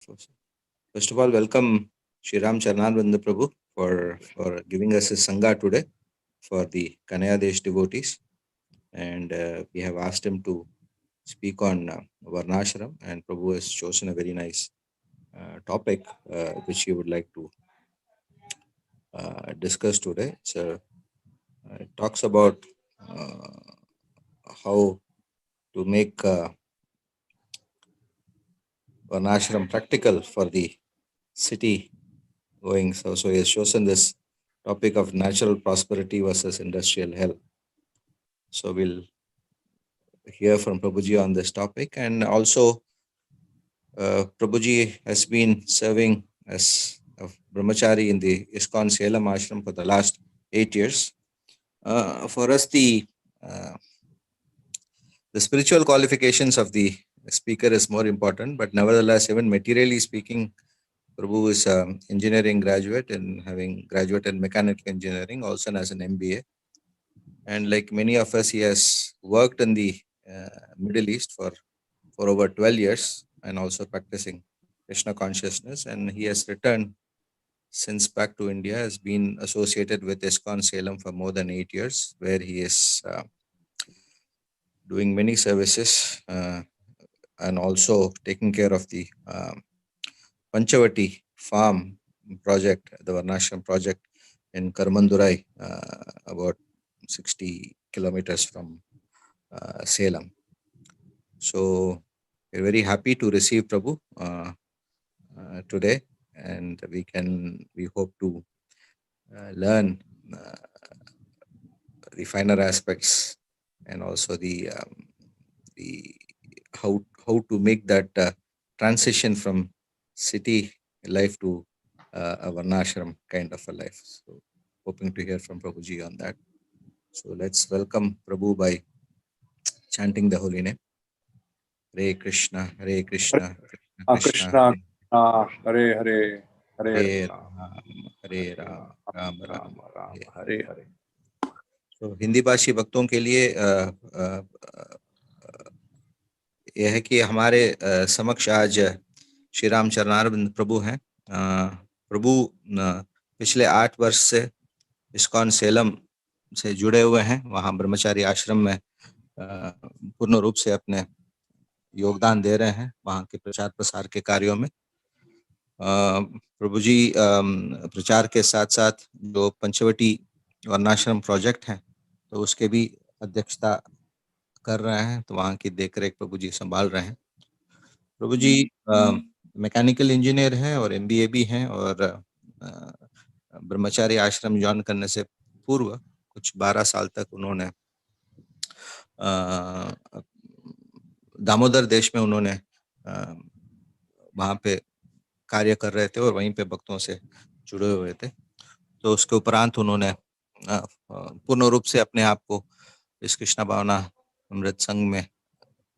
First of all, welcome Shri Ram Charnananda Prabhu for giving us his Sangha today for the Kanayadesh devotees. And we have asked him to speak on Varnashram, and Prabhu has chosen a very nice topic which he would like to discuss today. So it talks about how to make Varnashram practical for the city going. So he has chosen this topic of natural prosperity versus industrial hell. So we'll hear from Prabhuji on this topic. And also, Prabhuji has been serving as a brahmachari in the ISKCON Salem Ashram for the last 8 years. For us, the spiritual qualifications of the speaker is more important, but nevertheless, even materially speaking, Prabhu is an engineering graduate and having graduate in mechanical engineering, also as an MBA. And like many of us, he has worked in the Middle East for over 12 years and also practicing Krishna consciousness. And he has returned since back to India, has been associated with ISKCON Salem for more than 8 years, where he is doing many services and also taking care of the Panchavati farm project, the Varnashram project in Karmandurai, about 60 kilometers from Salem. So we're very happy to receive Prabhu today, and we hope to learn the finer aspects and also the how to make that transition from city life to a Varnashram kind of a life. So hoping to hear from Prabhuji on that. So let's welcome Prabhu by chanting the holy name. Hare Krishna, Hare Krishna, Krishna Krishna, Hare Hare, Hare Ram, Hare Ram, Ram Ram, Hare Hare. तो हिंदी भाषी भक्तों के लिए यह है कि हमारे समक्ष आज श्री राम चरणारविंद प्रभु हैं। प्रभु पिछले 8 वर्ष से इस्कॉन सेलम से जुड़े हुए हैं, वहाँ ब्रह्मचारी आश्रम में पूर्ण रूप से अपने योगदान दे रहे हैं वहाँ के प्रचार प्रसार के कार्यों में। प्रभु जी प्रचार के साथ साथ जो पंचवटी वर्णाश्रम प्रोजेक्ट है तो उसके भी अध्यक्षता कर रहे हैं, तो वहाँ की देखरेख प्रभु जी संभाल रहे हैं। प्रभु जी मैकेनिकल इंजीनियर हैं और MBA भी हैं, और ब्रह्मचारी आश्रम ज्वाइन करने से पूर्व कुछ 12 साल तक उन्होंने दामोदर देश में उन्होंने वहाँ पे कार्य कर रहे थे और वहीं पे भक्तों से जुड़े हुए थे। तो उसके उपरांत उन्होंने पूर्ण रूप से अपने आप को इस कृष्णा भावना अमृत संघ में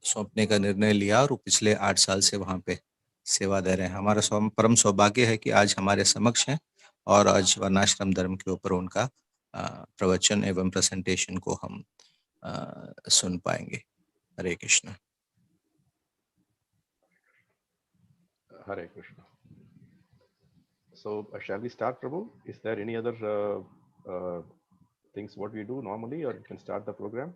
सौंपने का निर्णय लिया और पिछले 8 साल से वहाँ पे सेवा दे रहे हैं। हमारा परम सौभाग्य है कि आज हमारे समक्ष हैं और आज वर्णाश्रम धर्म के ऊपर उनका प्रवचन एवं प्रेजेंटेशन को हम सुन पाएंगे। हरे Krishna. Hare Krishna. So shall we start, Prabhu? Is there any other things what we do normally, or you can start the program?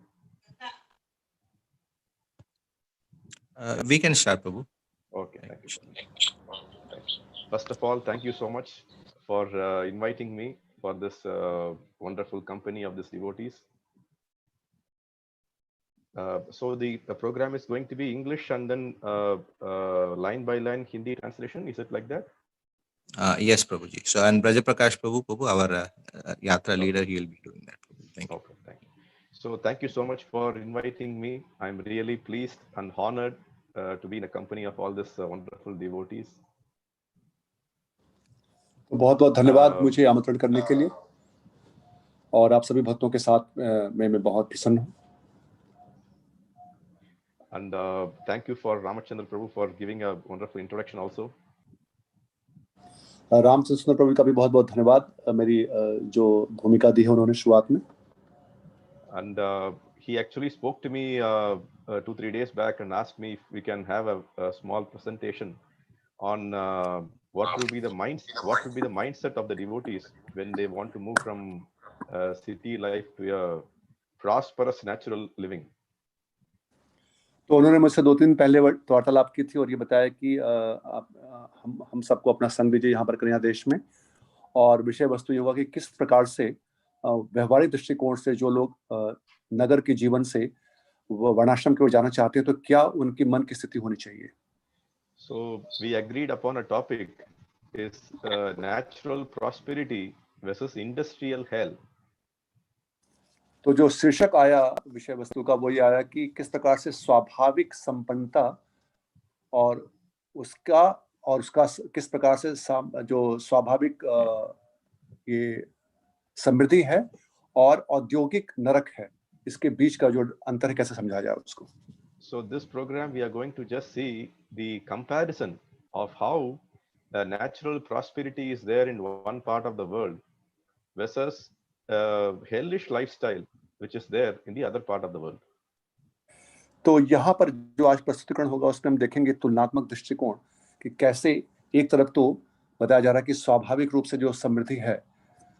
We can start, Prabhu. Okay, thank you. First of all, thank you so much for inviting me for this wonderful company of these devotees. So the program is going to be English and then line by line Hindi translation. Is it like that? Yes, Prabhuji. So, and Braja Prakash Prabhu, our Yatra leader, he will be doing that. Thank you. Okay, thank you. So thank you so much for inviting me. I'm really pleased and honored to be in the company of all these wonderful devotees. तो बहुत बहुत धन्यवाद मुझे आमंत्रण करने के लिए, और आप सभी भक्तों के साथ मैं बहुत प्रसन्न हूँ। And thank you for Ramachandra Prabhu for giving a wonderful introduction also. Ramchandra प्रभु का भी बहुत बहुत धन्यवाद, मेरी जो भूमिका दी है उन्होंने शुरुआत में। And he actually spoke to me 2-3 days back and asked me if we can have a small presentation on what will be the mindset of the devotees when they want to move from city life to a prosperous natural living. तो उन्होंने मुझसे 2 दिन पहले वार्तालाप की थी और ये बताया कि हम सबको अपना संग दीजिए यहाँ पर करें यहाँ देश में, और विषय वस्तु ये होगा कि किस प्रकार से व्यवहारिक दृष्टिकोण से जो लोग नगर के जीवन से वर्णाश्रम की ओर जाना चाहते हैं तो क्या उनकी मन की स्थिति होनी चाहिए. So we agreed upon a topic is natural prosperity versus industrial hell. तो जो शीर्षक आया विषय वस्तु का वो ये आया कि किस प्रकार से स्वाभाविक संपन्नता और उसका किस प्रकार से जो स्वाभाविक ये समृद्धि है और औद्योगिक नरक है, इसके बीच का जो अंतर है कैसे समझा जाए उसको. So this program we are going to just see the comparison of how natural prosperity is there in one part of the world versus hellish lifestyle which is there in the other part of the world. तो यहाँ पर जो आज प्रस्तुतिकरण होगा उसमें हम देखेंगे तुलनात्मक दृष्टिकोण कि कैसे एक तरफ तो बताया जा रहा है कि स्वाभाविक रूप से जो समृद्धि है,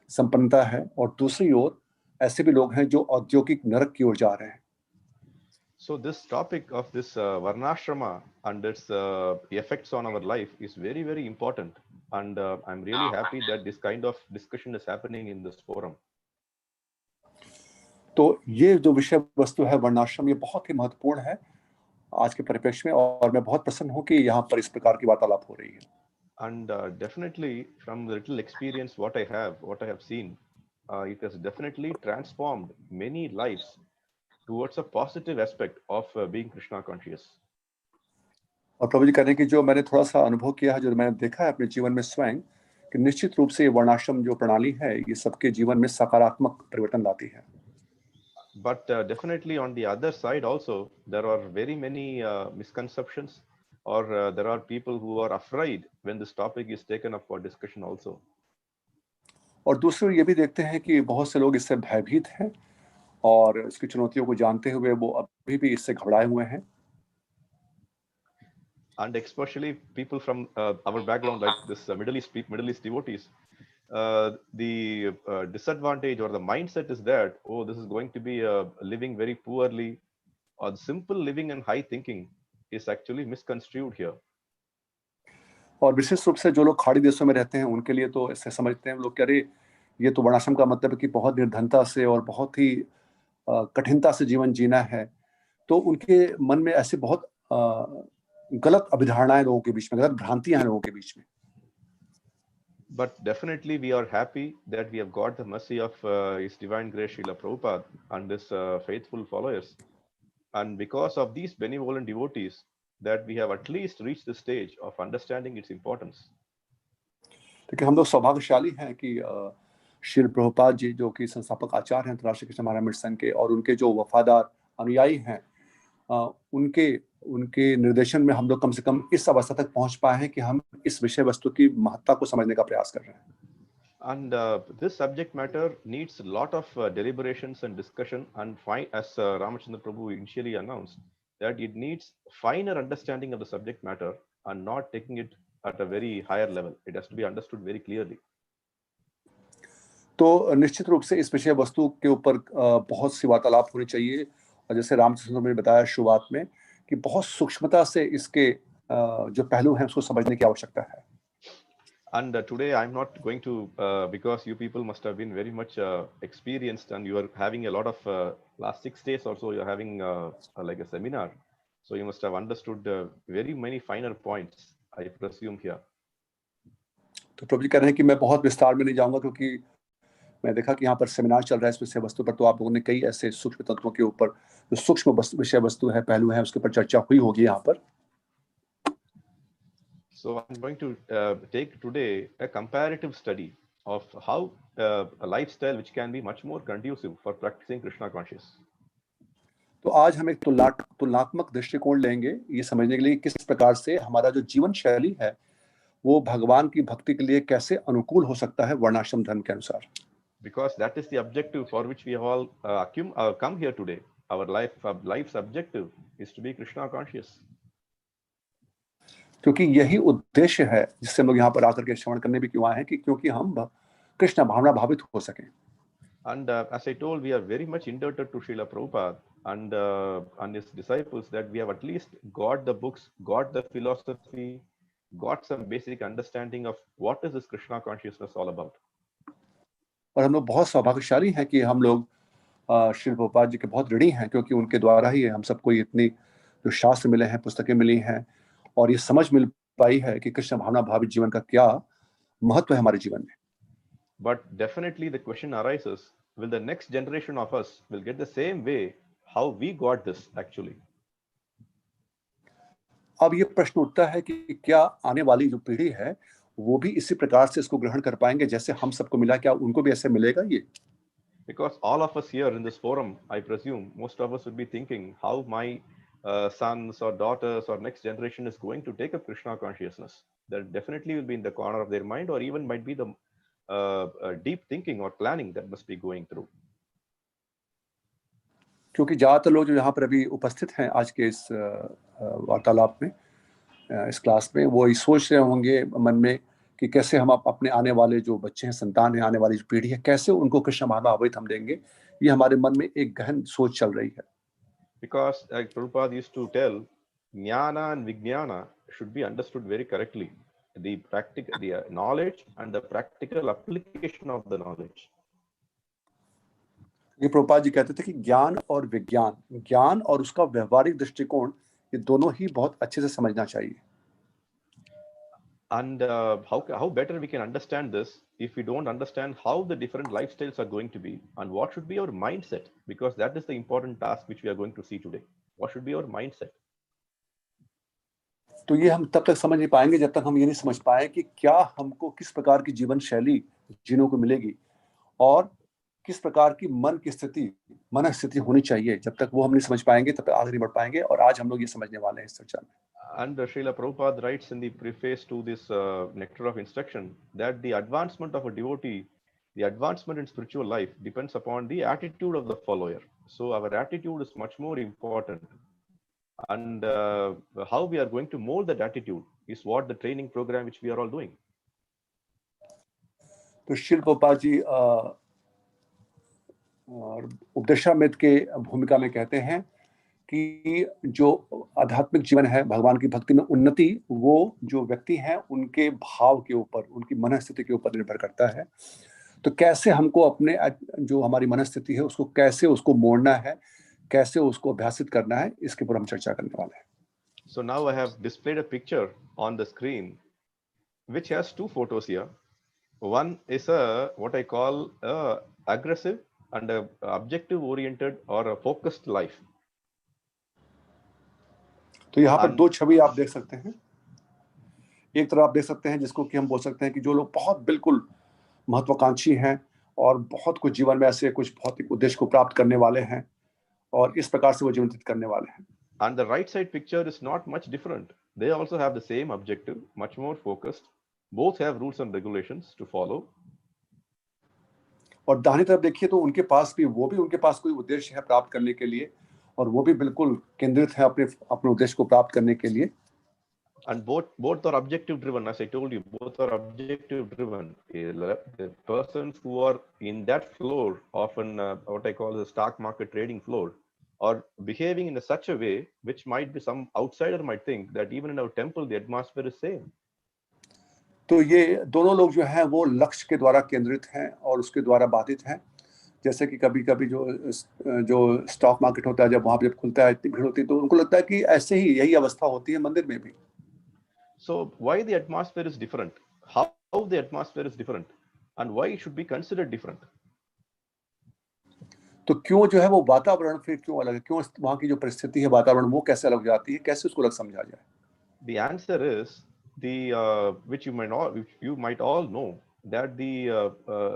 संपन्नता है, और दूसरी ओर ऐसे भी लोग हैं जो औद्योगिक नरक की ओर जा रहे हैं. So this topic of this varnashrama and its effects on our life is very, very important. And I'm really happy that this kind of discussion is happening in this forum. तो ये जो विषय वस्तु है वर्णाश्रम, ये बहुत ही महत्वपूर्ण है आज के परिप्रेक्ष्य में, और मैं बहुत प्रसन्न हूँ कि यहाँ पर इस प्रकार की वार्तालाप हो रही है. And definitely from the little experience what I have seen, it has definitely transformed many lives towards a positive aspect of being Krishna conscious. और प्रभु जी कहने की जो मैंने थोड़ा सा अनुभव किया है, जो मैंने देखा है अपने जीवन में स्वयं, कि निश्चित रूप से ये वर्णाश्रम जो प्रणाली है ये सबके जीवन में सकारात्मक परिवर्तन लाती है. But definitely on the other side also there are very many misconceptions, or there are people who are afraid when this topic is taken up for discussion also. और दूसरी ओर ये भी देखते हैं कि बहुत से लोग इससे भयभीत हैं और इसकी चुनौतियों को जानते हुए वो अभी भी इससे घबराए हुए हैं. And especially people from our background, like this Middle East devotees, the disadvantage or the mindset is that, oh, this is going to be living very poorly, or simple living and high thinking is actually misconstrued here. और विशेष रूप से जो लोग खाड़ी देशों में रहते हैं उनके लिए तो ऐसे समझते हैं लोग कि अरे ये तो वर्णाश्रम का मतलब है कि बहुत निर्धनता से और बहुत ही कठिनता से जीवन जीना है. तो उनके मन में ऐसे बहुत गलत अभिधारणाएं लोगों के बीच में, गलत भ्रांतियां हैं लोगों के बीच में. But definitely we are happy that we have got the mercy of His Divine Grace Srila Prabhupada and His faithful followers. And because of these benevolent devotees, that we have at least reached the stage of understanding its importance. लेकिन हम लोग सौभाग्यशाली हैं कि श्री प्रभुपाद जी जो कि संस्थापक आचार्य हैं अंतर्राष्ट्रीय कृष्ण महाराज संघ के, और उनके जो वफादार अनुयायी हैं, उनके निर्देशन में हम लोग कम से कम इस अवस्था तक पहुंच पाए हैं कि हम इस विषय वस्तु की महत्ता को समझने का प्रयास कर रहे हैं. And this subject matter needs a lot of deliberations and discussion, and as Ramachandra Prabhu initially announced, that it needs finer understanding of the subject matter and not taking it at a very higher level. It has to be understood very clearly. तो निश्चित रूप से इस विषय वस्तु के ऊपर बहुत सी वार्तालाप होनी चाहिए, और जैसे रामचंद्र ने बताया शुरुआत में कि बहुत सूक्ष्मता से इसके जो पहलू हैं उसको समझने की आवश्यकता है. And today I'm not going to, because you people must have been very much experienced, and you are having a lot of last 6 days or so, you're having like a seminar. So you must have understood very many finer points, I presume here. तो प्रभु जी कह रहे हैं कि मैं बहुत विस्तार में नहीं जाऊंगा, क्योंकि मैं देखा कि यहाँ पर सेमिनार चल रहा है इस विषय वस्तु पर, तो आप लोगों ने कई ऐसे सूक्ष्म तत्वों के ऊपर जो सूक्ष्म विषय वस्तु है, पहलू है, उसके ऊपर चर्चा हुई होगी यहाँ पर. So I'm going to take today a comparative study of how a lifestyle which can be much more conducive for practicing Krishna conscious. तो आज हम एक तुलनात्मक दृष्टिकोण लेंगे ये समझने के लिए किस प्रकार से हमारा जो जीवन शैली है वो भगवान की भक्ति के लिए कैसे अनुकूल हो सकता है वर्णाश्रम धर्म के अनुसार. Because that is the objective for which we have all come here today. Our life's objective is to be Krishna conscious. क्योंकि यही उद्देश्य है जिससे हम लोग यहाँ पर आकर के श्रवण करने भी क्यों आए हैं, कि क्योंकि हम कृष्ण भावना भावित हो सकें। And as I told, we are very much indebted to Srila Prabhupada and his disciples, that we have at least got the books, got the philosophy, got some basic understanding of what is this Krishna consciousness all about. और हम लोग बहुत सौभाग्यशाली हैं कि हम लोग श्री प्रभुपाद जी के बहुत ऋणी हैं, क्योंकि उनके द्वारा ही हम सबको इतनी जो शास्त्र मिले हैं, पुस्तकें मिली हैं, और ये समझ मिल पाई है कि कृष्ण भावना भावित जीवन का क्या महत्व है हमारे जीवन में। But definitely the question arises, will the next generation of us will get the same way how we got this actually? अब ये प्रश्न उठता है कि क्या आने वाली जो पीढ़ी है वो भी इसी प्रकार से इसको ग्रहण कर पाएंगे जैसे हम सबको मिला, क्या उनको भी ऐसे मिलेगा ये? Because all of us here in this forum, I presume most of us would be thinking how my sons or daughters or next generation is going to take up Krishna consciousness. That definitely will be in the corner of their mind, or even might be the deep thinking or planning that must be going through. क्योंकि ज्यादातर लोग जो यहाँ पर अभी उपस्थित हैं आज के इस वार्तालाप में, इस क्लास में, वो ये सोच रहे होंगे मन में कि कैसे हम अपने आने वाले जो बच्चे हैं, संतान है, आने वाली जो पीढ़ी है, कैसे उनको कृष्ण भावना भावित हम देंगे। ये हमारे मन में एक गहन सोच चल रही है। Because like Prabhupada used to tell, jnana and vijnana should be understood very correctly. The knowledge and the practical application of the knowledge. ये प्रभुपाद जी कहते थे कि ज्ञान और विज्ञान, ज्ञान और उसका व्यवहारिक दृष्टिकोण, ये दोनों ही बहुत अच्छे से समझना चाहिए। And how better we can understand this if we don't understand how the different lifestyles are going to be and what should be our mindset, because that is the important task which we are going to see today. What should be our mindset? तो ये हम तब तक समझ नहीं पाएंगे जब तक हम ये नहीं समझ पाए कि क्या हमको किस प्रकार की जीवन शैली जीने को मिलेगी और किस प्रकार की मन की स्थिति, मन स्थिति होनी चाहिए। जब तक वो हम नहीं समझ पाएंगे तब तक आगे नहीं बढ़ पाएंगे, और आज हम लोग ये समझने वाले हैं इस चर्चा में। And Srila Prabhupada writes in the preface to this Nectar of Instruction that the advancement of a devotee, the advancement in spiritual life depends upon the attitude of the follower. So our attitude is much more important. And how we are going to mold that attitude is what the training program which we are all doing. तो श्रील प्रभुपाद जी उपदेशामृत के भूमिका में कहते हैं कि जो आध्यात्मिक जीवन है, भगवान की भक्ति में उन्नति, वो जो व्यक्ति हैं उनके भाव के ऊपर, उनकी मनस्थिति के ऊपर निर्भर करता है। तो कैसे हमको अपने जो हमारी मनस्थिति है उसको कैसे उसको मोड़ना है, कैसे उसको अभ्यासित करना है, इसके ऊपर हम चर्चा करने वाले हैं। So now I have displayed a picture on the screen which has two photos here. One is what I call aggressive and a objective oriented or a focused life. तो यहाँ पर दो छवि आप देख सकते हैं। एक तरफ आप देख सकते हैं जिसको कि हम बोल सकते हैं कि जो लोग बहुत बिल्कुल महत्वाकांक्षी हैं और बहुत कुछ जीवन में ऐसे कुछ भौतिक उद्देश्य को प्राप्त करने वाले हैं और इस प्रकार से वो जीवन व्यतीत करने वाले हैं। And the right side picture is not much different. They also have the same objective, much more focused. Both have rules and regulations to follow. और दाहिनी तरफ देखिए तो उनके पास कोई उद्देश्य है प्राप्त करने के लिए, और वो भी बिल्कुल केंद्रित है अपने उद्देश्य को प्राप्त करने के लिए। And both are objective driven, as I told you. Both are objective driven. The persons who are in that floor, often what I call the stock market trading floor, are behaving in such a way which might be some outsider might think that even in our temple the atmosphere is same. तो ये दोनों लोग जो हैं वो लक्ष्य के द्वारा केंद्रित हैं और उसके द्वारा बाधित हैं। जैसे कि कभी-कभी जो स्टॉक मार्केट होता है, जब वहाँ पे जब खुलता है, इतनी भीड़ होती है, तो उनको लगता है कि ऐसे ही यही अवस्था होती है मंदिर में भी। So why the atmosphere is different? How the atmosphere is different? And why it should be considered different? तो क्यों जो है वो वातावरण फिर क्यों अलग है? क्यों वहाँ की जो परिस्थिति है, वातावरण, वो कैसे अलग हो जाती है? कैसे उसको अलग समझा जाए? The answer is which you might all know, that the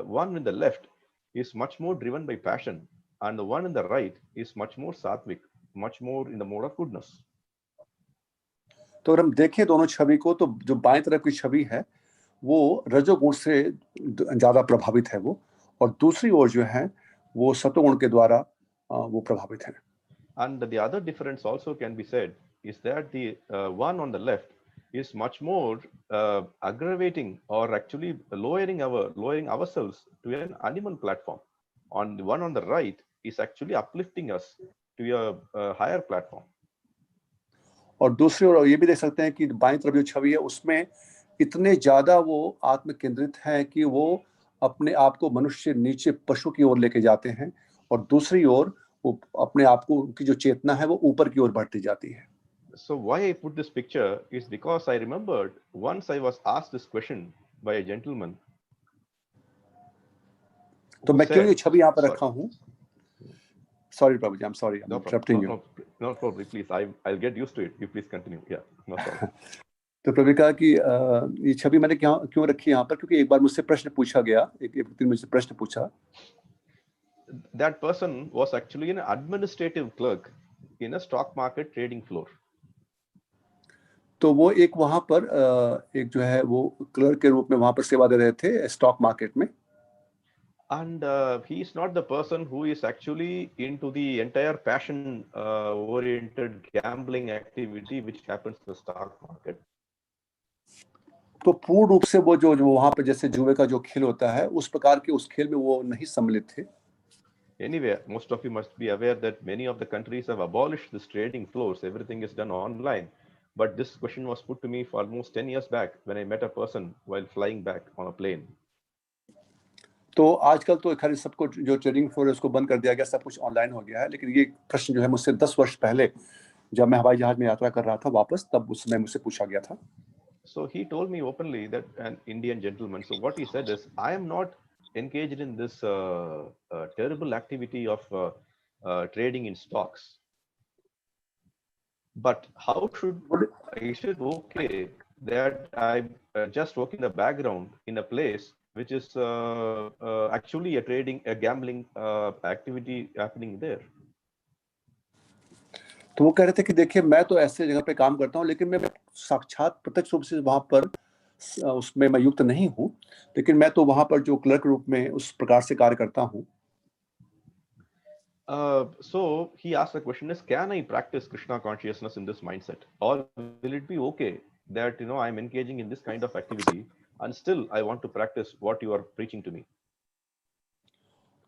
one in the left is much more driven by passion, and the one in the right is much more sattvic, much more in the mode of goodness. तो अगर हम देखें दोनों छवि को, तो जो बाएं तरफ की छवि है वो रजोगुण से ज्यादा प्रभावित है वो, और दूसरी ओर जो है वो सतोगुण के द्वारा वो प्रभावित है। And the other difference also can be said is that the one on the left is much more aggravating or actually lowering ourselves to an animal platform. On the one on the right is actually uplifting us to a higher platform. और दूसरी ओर ये भी देख सकते हैं कि बाईं तरफ जो छवि है उसमें इतने ज्यादा वो आत्म केंद्रित हैं कि वो अपने आप को मनुष्य नीचे पशु की ओर लेके जाते हैं, और दूसरी ओर वो अपने आप को, उनकी जो चेतना है वो ऊपर की ओर बढ़ती जाती है. So why I put this picture is because I remembered once I was asked this question by a gentleman. तो मैं क्यों ये छवि यहाँ पर रखा हूँ? Sorry, Prabhuji, I'm sorry, I'm interrupting you. No problem, please. I'll get used to it. You please continue. Yeah, no problem. तो प्रभु कहा कि ये छवि मैंने क्यों रखी यहाँ पर, क्योंकि एक बार मुझसे प्रश्न पूछा गया, एक व्यक्ति ने मुझसे प्रश्न पूछा. That person was actually an administrative clerk in a stock market trading floor. तो वो एक वहां पर एक जो है वो क्लर्क के रूप में वहां पर सेवा दे रहे थे स्टॉक मार्केट में. And he is not the person who is actually into the entire passion oriented gambling activity which happens in the stock market. तो पूर्ण रूप से वो जो वहां पर जैसे जुए का जो खेल होता है उस प्रकार के उस खेल में वो नहीं सम्मिलित थे. Anyway, most of you must be aware that many of the countries have abolished this trading floors. Everything is done online. But this question was put to me for almost 10 years back when I met a person while flying back on a plane. तो आजकल तो खैर सब कुछ जो trading floor है उसको बंद कर दिया गया, सब कुछ ऑनलाइन हो गया है, लेकिन ये प्रश्न जो है मुझसे 10 वर्ष पहले जब मैं हवाई जहाज में यात्रा कर रहा था वापस, तब उस समय मुझसे पूछा गया था. So he told me openly that an Indian gentleman. So what he said is, I am not engaged in this terrible activity of trading in stocks. But how is it okay that I just work in the background in a place which is actually a gambling activity happening there? तो वो कह रहे थे कि देखिए मैं तो ऐसे जगह पे काम करता हूँ, लेकिन मैं साक्षात प्रत्यक्ष रूप से वहां पर उसमें मैं युक्त नहीं हूँ, लेकिन मैं तो वहां पर जो क्लर्क रूप में उस प्रकार से कार्य करता हूँ. So he asked the question is, can I practice Krishna consciousness in this mindset, or will it be okay that I'm engaging in this kind of activity and still I want to practice what you are preaching to me?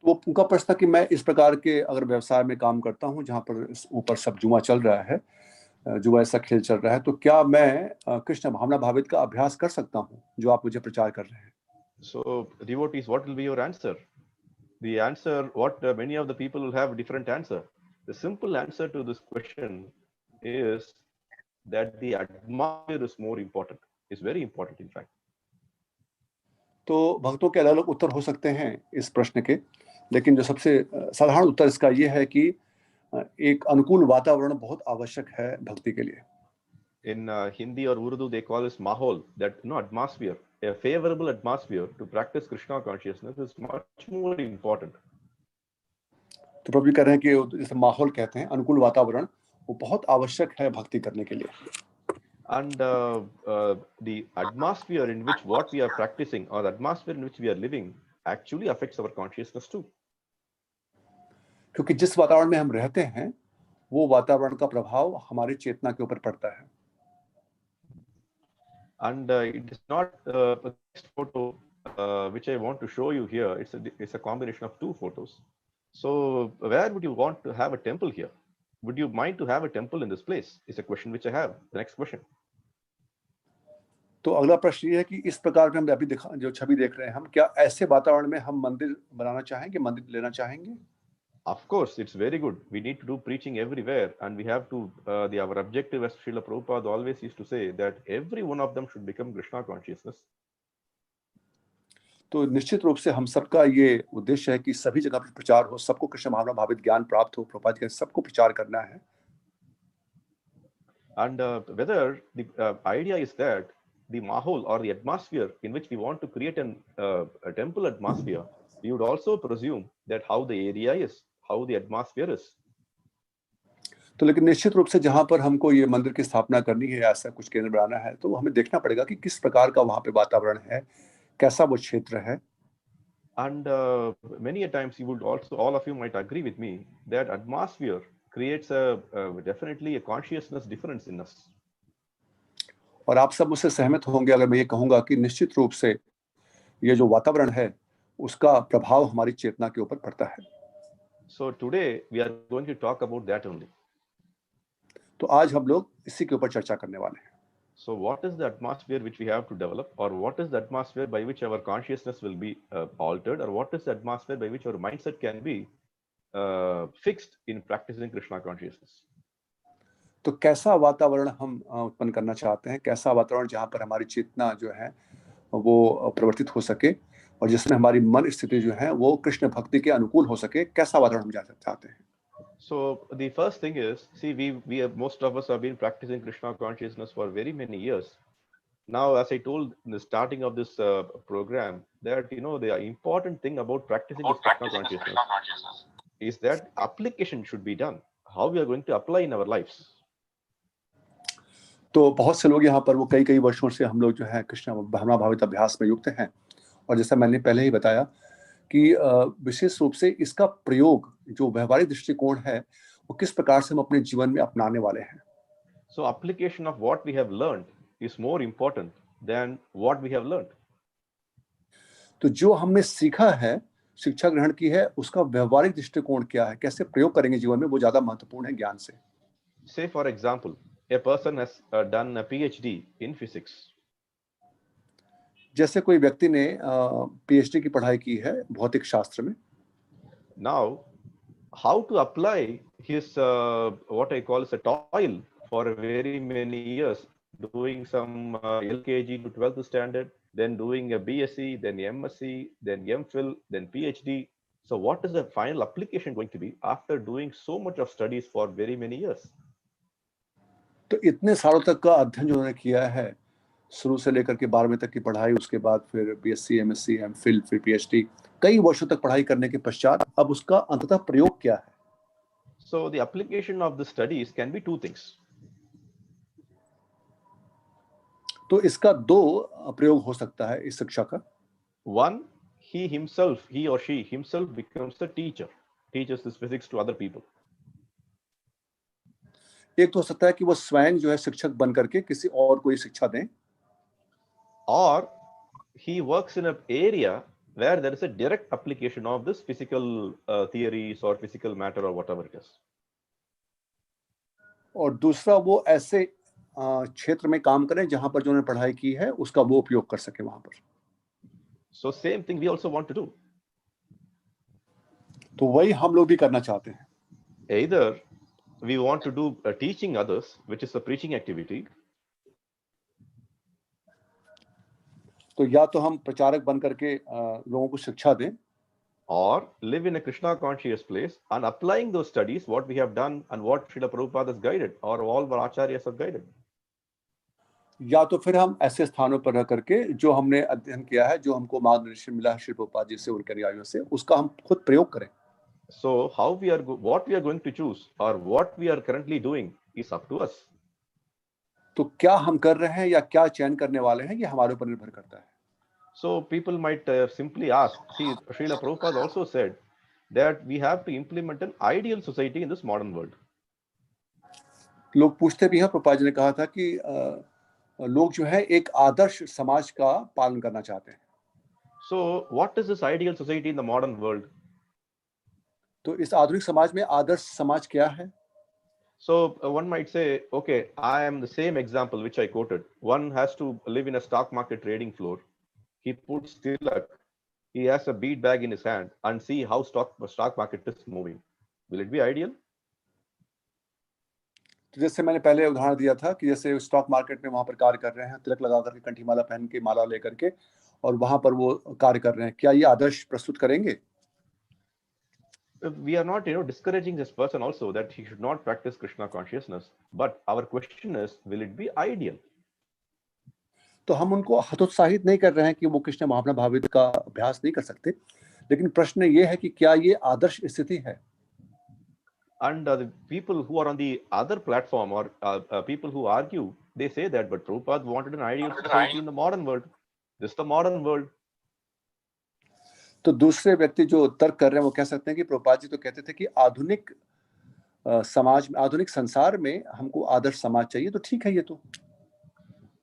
वो उनका प्रश्न था कि मैं इस प्रकार के अगर व्यवसाय में काम करता हूँ जहाँ पर ऊपर सब जुआ चल रहा है, जुआ ऐसा खेल चल रहा है, तो क्या मैं कृष्ण भावना भावित का अभ्यास कर सकता हूँ जो आप मुझे प्रचार कर रहे हैं? So devotees, what will be your answer? The answer, what many of the people will have different answer. The simple answer to this question is that the atmosphere is more important. It's very important, in fact. तो भक्तों के अलग अलग उत्तर हो सकते हैं इस प्रश्न के, लेकिन जो सबसे साधारण उत्तर इसका ये है कि एक अनुकूल वातावरण बहुत आवश्यक है भक्ति के लिए. In Hindi or Urdu, they call this mahol, that atmosphere. A favorable atmosphere to practice Krishna consciousness is much more important. तो प्रभु जी कह रहे हैं कि जिसे माहौल कहते हैं, अनुकूल वातावरण, वो बहुत आवश्यक है भक्ति करने के लिए. And the atmosphere in which what we are practicing or the atmosphere in which we are living actually affects our consciousness too. क्योंकि जिस वातावरण में हम रहते हैं वो वातावरण का प्रभाव हमारी चेतना के ऊपर पड़ता है. And it is not the next photo which I want to show you here. It's a combination of two photos. So where would you want to have a temple here? Would you mind to have a temple in this place? Is a question which I have. The next question. तो अगला प्रश्न ये है कि इस प्रकार के हम अभी जो छवि देख रहे हैं, हम क्या ऐसे वातावरण में हम मंदिर बनाना चाहेंगे, मंदिर लेना चाहेंगे? Of course, it's very good. We need to do preaching everywhere, and we have to. Our objective, as Srila Prabhupada always used to say, that every one of them should become Krishna consciousness. तो निश्चित रूप से हम सबका ये उद्देश्य है कि सभी जगह पर प्रचार हो, सबको कृष्ण भावना भावित ज्ञान प्राप्त हो, प्रभुपाद के सबको प्रचार करना है. And whether the idea is that the mahol or the atmosphere in which we want to create a temple atmosphere, we would also presume that how the area is, how the atmosphere is. तो लेकिन निश्चित रूप से जहां पर हमको ये मंदिर की स्थापना करनी है, ऐसा कुछ केंद्र बनाना है, तो हमें देखना पड़ेगा कि किस प्रकार का वहां पे वातावरण है, कैसा वो क्षेत्र है. And many a times you would also, all of you might agree with me that atmosphere creates definitely a consciousness difference in us. और आप सब मुझसे सहमत होंगे अगर मैं ये कहूंगा कि निश्चित रूप से ये जो वातावरण है उसका प्रभाव हमारी चेतना के ऊपर पड़ता है। So today we are going to talk about that only. तो आज हम लोग इसी के ऊपर चर्चा करने वाले हैं। So what is the atmosphere which we have to develop, or what is the atmosphere by which our consciousness will be altered, or what is the atmosphere by which our mindset can be fixed in practicing Krishna consciousness? तो कैसा वातावरण हम उत्पन्न करना चाहते हैं, कैसा वातावरण जहाँ पर हमारी चेतना जो है वो प्रवर्तित हो सके और जिसमें हमारी मन स्थिति जो है वो कृष्ण भक्ति के अनुकूल हो सके, कैसा वातावरण हम चाहते हैं। So the first thing is, see, we have, most of us have been practicing Krishna consciousness for very many years. Now, as I told in the starting of this program, that the important thing about practicing this Krishna consciousness is that application should be done. How we are going to apply in our lives. तो बहुत से लोग यहाँ पर वो कई वर्षों से हम लोग जो है कृष्ण भावना भावित अभ्यास में युक्त हैं, और जैसा मैंने पहले ही बताया कि विशेष रूप से इसका प्रयोग जो व्यवहारिक दृष्टिकोण है वो किस प्रकार से हम अपने जीवन में अपनाने वाले हैं। So application of what we have learned is more important than what we have learned. तो जो हमने सीखा है, शिक्षा ग्रहण की है, उसका व्यवहारिक दृष्टिकोण क्या है, कैसे प्रयोग करेंगे जीवन में, वो ज्यादा महत्वपूर्ण है ज्ञान से। Say for example, a person has done a PhD in physics. जैसे कोई व्यक्ति ने पीएचडी की पढ़ाई की है भौतिक शास्त्र में। Now, how to apply his what I call as a toil for very many years, doing some LKG to 12th standard, then doing a BSc, then MSc, then MPhil, then PhD. So what is the final application going to be after doing so much of studies for very many years? तो इतने सालों तक का अध्ययन जो उन्होंने किया है, शुरू से लेकर के 12वीं तक की पढ़ाई, उसके बाद फिर बीएससी, एमएससी, एमफिल, फिर पीएचडी, कई वर्षों तक पढ़ाई करने के पश्चात अब उसका अंततः प्रयोग क्या है? So the application of the studies can be two things. तो इसका दो प्रयोग हो सकता है इस शिक्षा का। One, he or she himself becomes a teacher, teaches this physics to other people. एक तो हो सकता है कि वो स्वयं जो है शिक्षक बन करके किसी और को ये शिक्षा दें, or he works in an area where there is a direct application of this physical theories or physical matter or whatever it is. और दूसरा वो ऐसे क्षेत्र में काम करें जहां पर जो उन्होंने पढ़ाई की है उसका वो उपयोग कर सके वहां पर। So same thing we also want to do. तो वही हम लोग भी करना चाहते हैं। Either we want to do teaching others, which is a preaching activity. तो या तो हम प्रचारक बन करके लोगों को शिक्षा दें, or live in a Krishna conscious place and applying those studies, what we have done and what Srila Prabhupada has guided, or all our acharyas have guided. या तो फिर हम ऐसे स्थानों पर रह करके जो हमने अध्ययन किया है, जो हमको मार्गदर्शन मिला है श्री प्रभुपाद जी से, उनके अनुयायियों से, उसका हम खुद प्रयोग करें। So what we are going to choose or what we are currently doing is up to us. तो क्या हम कर रहे हैं या क्या चयन करने वाले हैं, ये हमारे ऊपर निर्भर करता है। So people might simply ask, see, Srila Prabhupada also said that we have to implement an ideal society in this modern world. लोग पूछते भी हैं, प्रभुपाद जी ने कहा था कि लोग जो है एक आदर्श समाज का पालन करना चाहते हैं। So what is this ideal society in the modern world? तो इस आधुनिक समाज में आदर्श समाज क्या है? So one might say, okay, I am the same example which I quoted. One has to live in a stock market trading floor. He puts tilak, he has a bead bag in his hand and see how stock market is moving. Will it be ideal? तो जैसे मैंने पहले उदाहरण दिया था कि जैसे stock market में वहां पर कार्य कर रहे हैं, तिलक लगा करके, कंठी माला पहन के, माला लेकर के, और वहां पर वो कार्य कर रहे हैं, क्या ये आदर्श प्रस्तुत करेंगे? We are not discouraging this person also that he should not practice Krishna consciousness, but our question is, will it be ideal? तो हम उनको हतोत्साहित नहीं कर रहे हैं कि वो कृष्ण भावना भावित का अभ्यास नहीं कर सकते, लेकिन प्रश्न ये है कि क्या ये आदर्श स्थिति है? And the people who are on the other platform or people who argue, they say that, but Prabhupada wanted an ideal society in the modern world. This is the modern world. तो दूसरे व्यक्ति जो तर्क कर रहे हैं वो कह सकते हैं कि प्रभुपाद जी तो कहते थे कि आधुनिक समाज में, आधुनिक संसार में हमको आदर्श समाज चाहिए, तो ठीक है ये तो।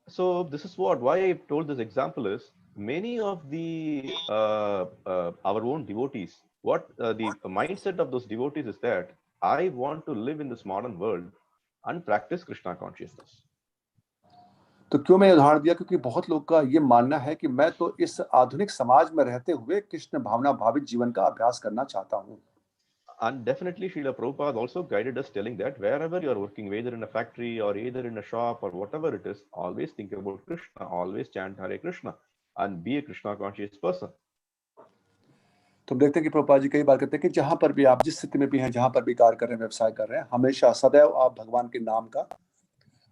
So this is why I told this example is many of the our own devotees, what the mindset of those devotees is that I want to live in this modern world and practice Krishna consciousness. तो क्यों मैं उदाहरण दिया, क्योंकि बहुत लोग का ये मानना है कि मैं तो इस आधुनिक समाज में रहते हुए कृष्ण भावना भावित जीवन का अभ्यास करना चाहता हूँ. And definitely Srila Prabhupada also guided us telling that wherever you are working, whether in a factory or either in a shop or whatever it is, always think about Krishna, always chant Hare Krishna and be a Krishna conscious person. तो हम देखते हैं कि प्रभुपाद जी कई बार कहते हैं कि जहां पर भी आप जिस स्थिति में भी हैं, जहां पर भी कार्य कर रहे हैं, व्यवसाय कर रहे हैं, हमेशा सदैव आप भगवान के नाम का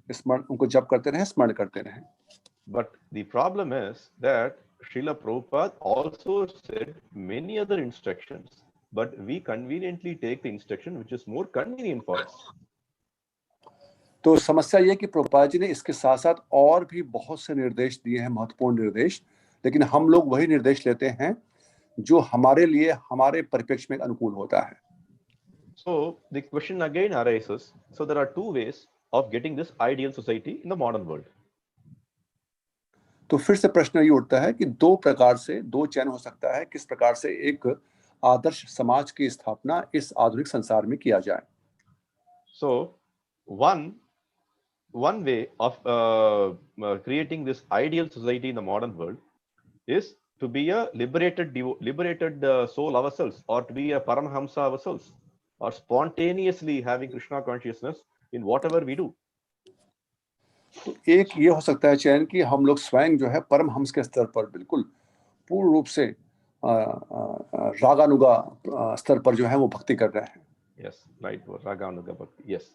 स्मरण, उनको जप करते रहें, स्मरण करते रहें. But the problem is that Srila Prabhupada also said many other instructions, but we conveniently take the instruction which is more convenient for us. तो समस्या ये कि प्रभुपाद जी ने इसके साथ साथ और भी बहुत से निर्देश दिए हैं, महत्वपूर्ण निर्देश, लेकिन हम लोग वही निर्देश लेते हैं जो हमारे लिए, हमारे परिप्रेक्ष्य में अनुकूल होता है. So the question again arises, so there are two ways of getting this ideal society in the modern world. तो फिर से प्रश्न ये उठता है कि दो प्रकार से, दो चयन हो सकता है, किस प्रकार से एक आदर्श समाज की स्थापना इस आधुनिक संसार में किया जाए. So one way of creating this ideal society in the modern world is to be a liberated soul ourselves, or to be a Paramahamsa ourselves, or spontaneously having Krishna consciousness in whatever we do. तो एक ये हो सकता है चयन कि हम लोग स्वयं जो है परमहंस के स्तर पर बिल्कुल पूर्ण रूप से रागानुगा स्तर पर जो है वो भक्ति कर रहे हैं. Yes, right. Raganuga Bhakti. Yes.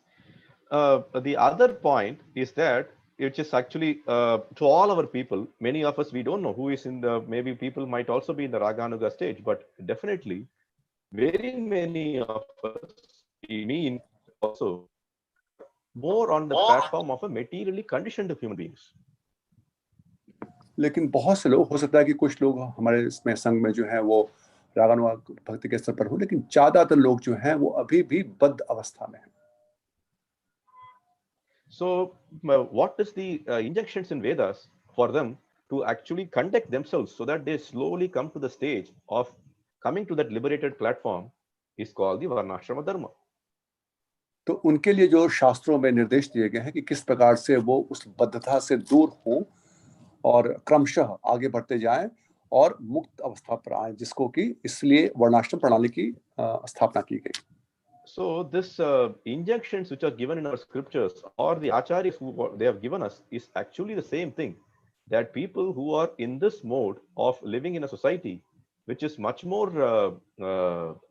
The other point is that which is actually to all our people, many of us, we don't know who is in the, maybe people might also be in the Raganuga stage, but definitely very many of us, me also, more on the platform of a materially conditioned human beings. लेकिन बहुत से लोग, हो सकता है कि कुछ लोग हमारे इसमें संघ में जो है वो रागानुगा भक्ति के स्तर पर हो, लेकिन ज्यादातर लोग जो हैं वो अभी भी बद्ध अवस्था में हैं. So what is the injunctions in Vedas for them to actually conduct themselves so that they slowly come to the stage of coming to that liberated platform is called the Varnashrama Dharma. तो उनके लिए जो शास्त्रों में निर्देश दिए गए हैं कि किस प्रकार से वो उस बद्धता से दूर हों और क्रमशः आगे बढ़ते जाएं और मुक्त अवस्था पर आए, जिसको कि इसलिए वर्णाश्रम प्रणाली की स्थापना की गई. So this injunctions which are given in our scriptures or the acharyas who they have given us is actually the same thing, that people who are in this mode of living in a society which is much more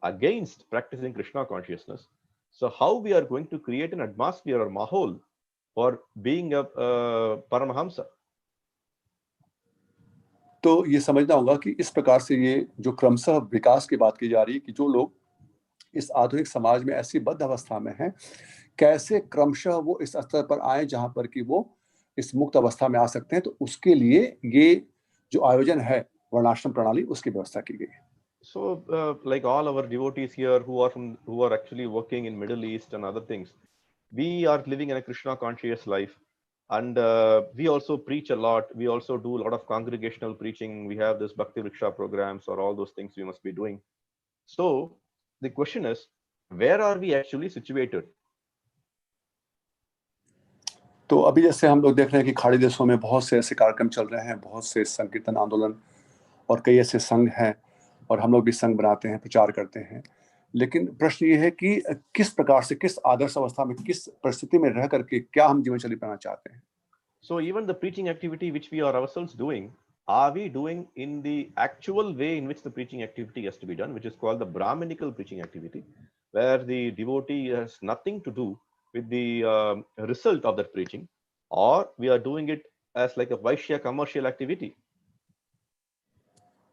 against practicing Krishna consciousness, so how we are going to create an atmosphere or mahol for being a Paramahamsa. तो ये समझना होगा कि इस प्रकार से ये जो क्रमशः विकास की बात की जा रही है कि जो लोग इस आधुनिक समाज में ऐसी बद्ध अवस्था में हैं, कैसे क्रमशः वो इस स्तर पर आए जहां पर कि वो इस मुक्त अवस्था में आ सकते हैं. तो उसके लिए ये जो आयोजन है वर्णाश्रम प्रणाली, उसकी व्यवस्था की गई है. So like all our devotees here who are actually working in Middle East and other things, we are living in a Krishna conscious life, and we also preach a lot. We also do a lot of congregational preaching. We have this Bhakti Vriksha programs or all those things we must be doing. So the question is, where are we actually situated? तो अभी जैसे हम लोग देख रहे हैं कि खाड़ी देशों में बहुत से ऐसे कार्यक्रम चल रहे हैं, बहुत से संकीर्तन आंदोलन और कई ऐसे संघ हैं, और हम लोग भी संघ बनाते हैं, प्रचार करते हैं. लेकिन प्रश्न ये है कि किस प्रकार से, किस आदर्श अवस्था में, किस परिस्थिति में रह करके क्या हम जीवन शैली बनाना चाहते हैं. So even the preaching activity which we are ourselves doing, are we doing in the actual way in which the preaching activity has to be done, which is called the Brahminical preaching activity, where the devotee has nothing to do with the result of that preaching, or we are doing it as like a Vaishya commercial activity?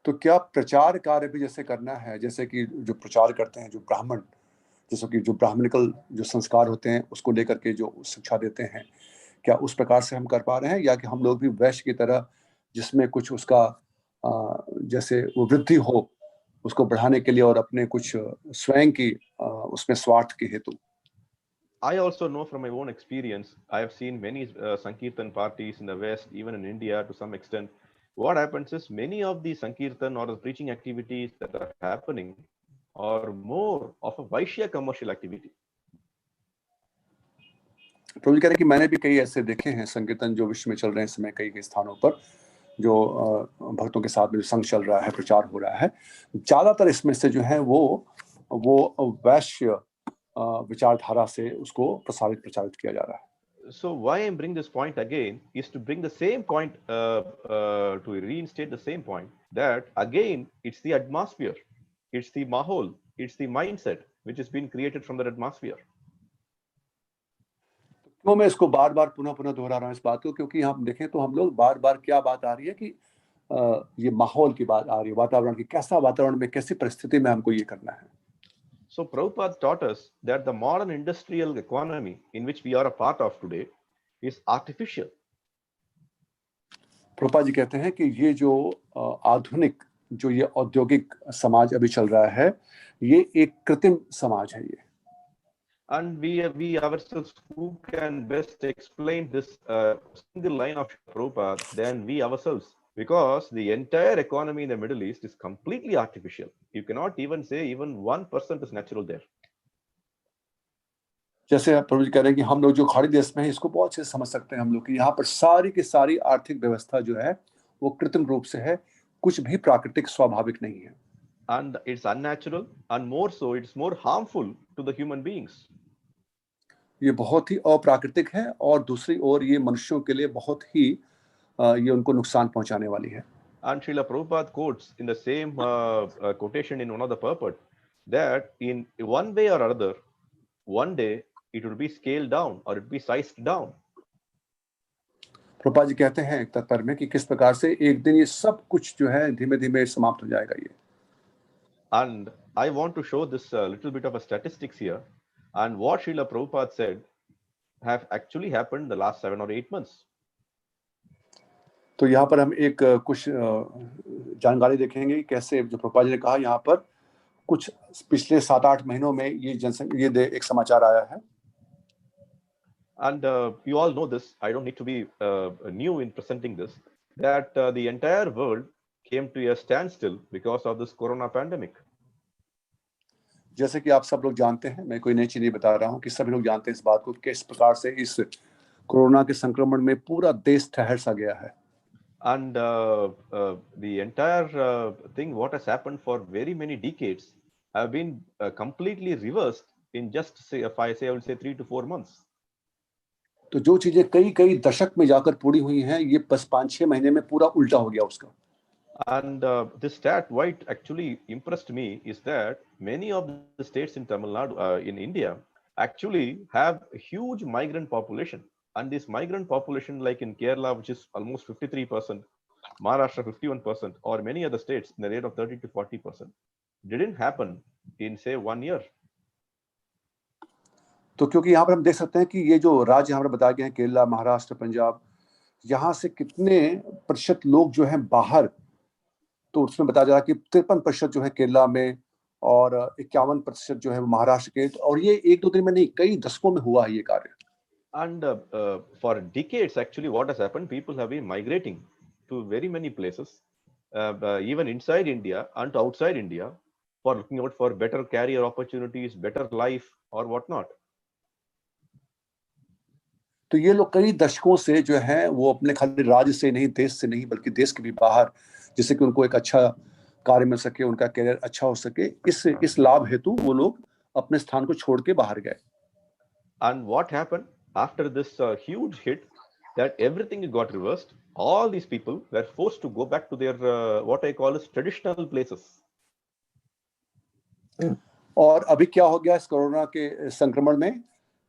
तो क्या प्रचार कार्य भी जैसे करना है, जैसे कि जो प्रचार करते हैं जो ब्राह्मण, जैसे कि जो ब्राह्मणिकल जो संस्कार होते हैं उसको लेकर के जो शिक्षा देते हैं, क्या उस प्रकार से हम कर पा रहे हैं, या कि हम लोग भी वैश्य की तरह जिसमें कुछ उसका जैसे वो वृद्धि हो उसको बढ़ाने के लिए और अपने कुछ स्वयं की उसमें स्वार्थ के हेतु. I also know from my own experience, I have seen many Sankirtan parties in the West, even in India to some extent. What happens is many of the Sankirtan or the preaching activities that are happening are more of a Vaishya commercial activity. प्रभु जी कह रहे हैं कि मैंने भी कई ऐसे देखे हैं संकीर्तन जो विश्व में चल रहे हैं इस समय कई स्थानों पर जो भक्तों के साथ में जो संघ चल रहा है, प्रचार हो रहा है, ज्यादातर इसमें से जो है वो वैश्य विचारधारा से उसको प्रचारित किया जा रहा है. So why I bring this point again is to bring the same point, to reinstate the same point, that again it's the atmosphere, it's the mahol, it's the mindset which has been created from that atmosphere. क्यों मैं इसको बार-बार पुनः दोहरा रहा हूँ इस बात को, क्योंकि हम देखें तो हम लोग बार-बार क्या बात आ रही है कि ये माहौल की बात आ रही है, वातावरण की, कैसा वातावरण में कैसी परिस्थिति में हमको ये करना है. So Prabhupada taught us that the modern industrial economy in which we are a part of today is artificial. Prabhupada ji कहते हैं कि ये जो आधुनिक जो ये औद्योगिक समाज अभी चल रहा है, ये एक कृत्रिम समाज है ये. And we ourselves, who can best explain this single line of Prabhupada than we ourselves? Because the entire economy in the Middle East is completely artificial. You cannot even say even 1% is natural there. जैसे प्रभु जी कह रहे हैं कि हम लोग जो खाड़ी देश में हैं इसको बहुत अच्छे से समझ सकते हैं हम लोग कि यहाँ पर सारी की सारी आर्थिक व्यवस्था जो है वो कृत्रिम रूप से है, कुछ भी प्राकृतिक स्वाभाविक नहीं है. And it's unnatural, and more so, it's more harmful to the human beings. ये बहुत ही अप्राकृतिक है और दूसरी ओर ये मनुष्यों के लिए बहुत ही ये उनको नुकसान पहुंचाने वाली है. And Srila Prabhupada quotes in the same quotation in one of the purport that in one way or other, one day it will be scaled down or it will be sized down. Prabhupada ji कहते हैं एक तात्पर्य में कि किस प्रकार से एक दिन ये सब कुछ जो है धीमे-धीमे समाप्त हो जाएगा ये. And I want to show this little bit of a statistics here, and what Srila Prabhupada said have actually happened in the last 7 or 8 months. तो यहाँ पर हम एक कुछ जानकारी देखेंगे कैसे जो प्रभुपाद जी ने कहा यहाँ पर कुछ पिछले 7-8 महीनों में ये एक समाचार आया है. And you all know this, I don't need to be new in presenting this, that the entire world came to a standstill because of this corona pandemic. जैसे कि आप सब लोग जानते हैं, मैं कोई नई चीज नहीं बता रहा हूँ कि सभी लोग जानते हैं इस बात को किस प्रकार से इस कोरोना के संक्रमण में पूरा देश ठहर सा गया है. And the entire thing what has happened for very many decades have been completely reversed in just say I would say 3 to 4 months. तो जो चीजें कई दशक में जाकर पूरी हुई हैं ये बस 5-6 महीने में पूरा उल्टा हो गया उसका. And this stat, why it actually impressed me is that many of the states in Tamil Nadu, in India, actually have a huge migrant population. And this migrant population, like in Kerala, which is almost 53%, Maharashtra 51%, or many other states in the rate of 30 to 40%, didn't happen in say 1 year. तो क्योंकि यहाँ पर हम देख सकते हैं कि ये जो राज्य यहाँ पर बताए गए हैं केरला, महाराष्ट्र, पंजाब, यहाँ से कितने प्रतिशत लोग जो हैं बाहर, तो उसमें बताया जा रहा है कि 53% जो है केरला में और 51% जो है महाराष्ट्र के, और ये 1-2 दिन में नहीं कई दशकों में हुआ है ये कार्य. And for decades, actually, what has happened, people have been migrating to very many places, even inside India and outside India, for looking out for better career opportunities, better life, or whatnot. तो ये लोग कई दशकों से जो है वो अपने खाली राज्य से नहीं, देश से नहीं, बल्कि देश के भी बाहर, जिससे कि उनको एक अच्छा कार्य मिल सके, उनका करियर अच्छा हो सके, इस लाभ हेतु वो लोग अपने स्थान को छोड़ के बाहर गए. And what happened after this huge hit, that everything got reversed. All these people were forced to go back to their what I call as traditional places. और अभी क्या हो गया इस कोरोना के संक्रमण में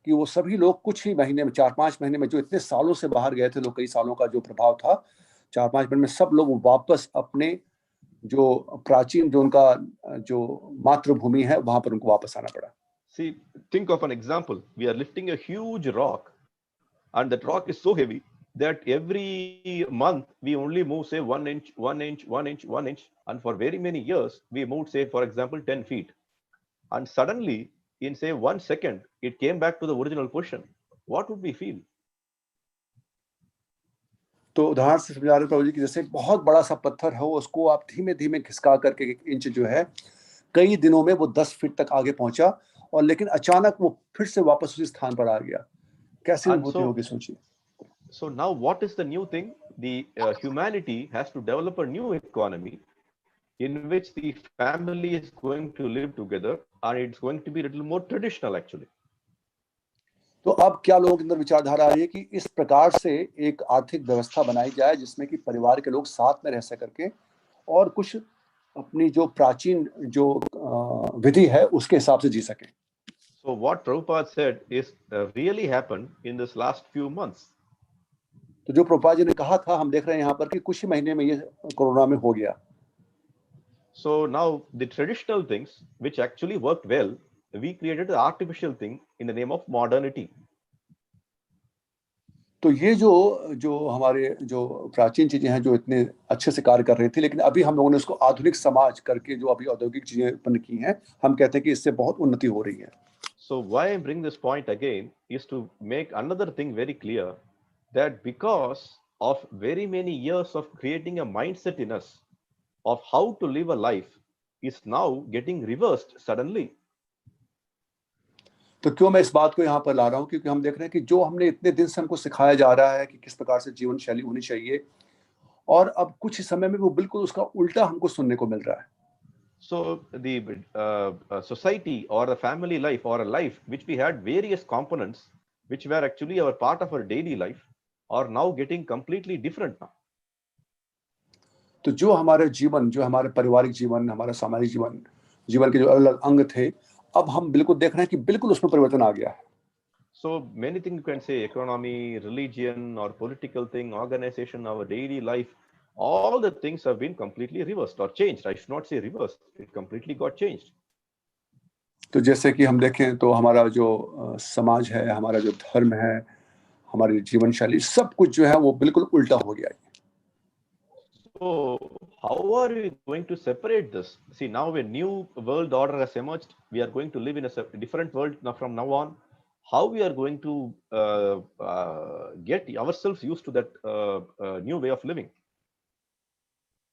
कि वो सभी लोग कुछ ही महीने में, 4-5 महीने में, जो इतने सालों से बाहर गए थे लोग, कई सालों का जो प्रभाव था, 4-5 महीने में सब लोग वापस अपने जो प्राचीन जो उनका जो मातृभूमि है वहां पर उनको वापस आना पड़ा. See, think of an example. We are lifting a huge rock, and that rock is so heavy that every month we only move say 1 inch, 1 inch, 1 inch, 1 inch, and for very many years we moved say, for example, 10 feet. And suddenly in say 1 second, it came back to the original position, what would we feel? तो उदाहरण से समझा रहे प्रभु जी कि जैसे बहुत बड़ा सा पत्थर हो, उसको आप धीमे धीमे खिसका करके 1 इंच जो है, कई दिनों में वो 10 फीट तक आगे पहुंचा, और लेकिन अचानक वो फिर से वापस उसी स्थान पर आ गया। कैसी And अनुभूति होगी सोचिए। So now what is the new thing? The humanity has to develop a new economy in which the family is going to live together, and it's going to be a little more traditional actually. तो अब क्या लोगों के अंदर विचारधारा आ रही है कि इस प्रकार से एक आर्थिक व्यवस्था बनाई जाए जिसमें कि परिवार के लोग साथ में रह सक करके और कुछ अपनी जो प्राचीन जो विधि है उसके हिसाब से जी सके। So what Prabhupada said is really happened in this last few months. तो जो प्रभुपाद जी ने कहा था, हम देख रहे हैं यहाँ पर कि कुछ ही महीने में ये कोरोना में हो गया। So now the traditional things which actually worked well, we created an artificial thing in the name of modernity. तो ये जो हमारे जो प्राचीन चीजें हैं जो इतने अच्छे से कार्य कर रही थी, लेकिन अभी हम लोगों ने उसको आधुनिक समाज करके जो अभी औद्योगिक चीजें उत्पन्न की हैं, हम कहते हैं कि इससे बहुत उन्नति हो रही है। So why I bring this point again is to make another thing very clear, that because of very many years of creating a mindset in us of how to live a life is now getting reversed suddenly. तो क्यों मैं इस बात को यहाँ पर ला रहा हूँ, क्योंकि हम देख रहे हैं कि जो हमने इतने दिन से हमको सिखाया जा रहा है कि किस प्रकार से जीवन शैली होनी चाहिए, और अब कुछ ही समय में वो बिल्कुल उसका उल्टा हमको सुनने को मिल रहा है। So the society or the family life or a life which we had various components which were actually our part of our daily life are now getting completely different now. तो जो हमारे जीवन, जो हमारे पारिवारिक जीवन, हमारा सामाजिक जीवन, जीवन के जो अलग अंग थे, अब हम बिल्कुल देख रहे हैं कि बिल्कुल उसमें परिवर्तन आ गया है। So many things you can say, economy, religion or political thing, organization, our daily life, all the things have been completely reversed or changed. I should not say reversed, it completely got changed. तो जैसे कि हम देखें तो हमारा जो समाज है, हमारा जो धर्म है, हमारी जीवन शैली, सब कुछ जो है वो बिल्कुल उल्टा हो गया है। So how are we going to separate this? See, now a new world order has emerged. We are going to live in a different world now from now on. How we are going to get ourselves used to that new way of living?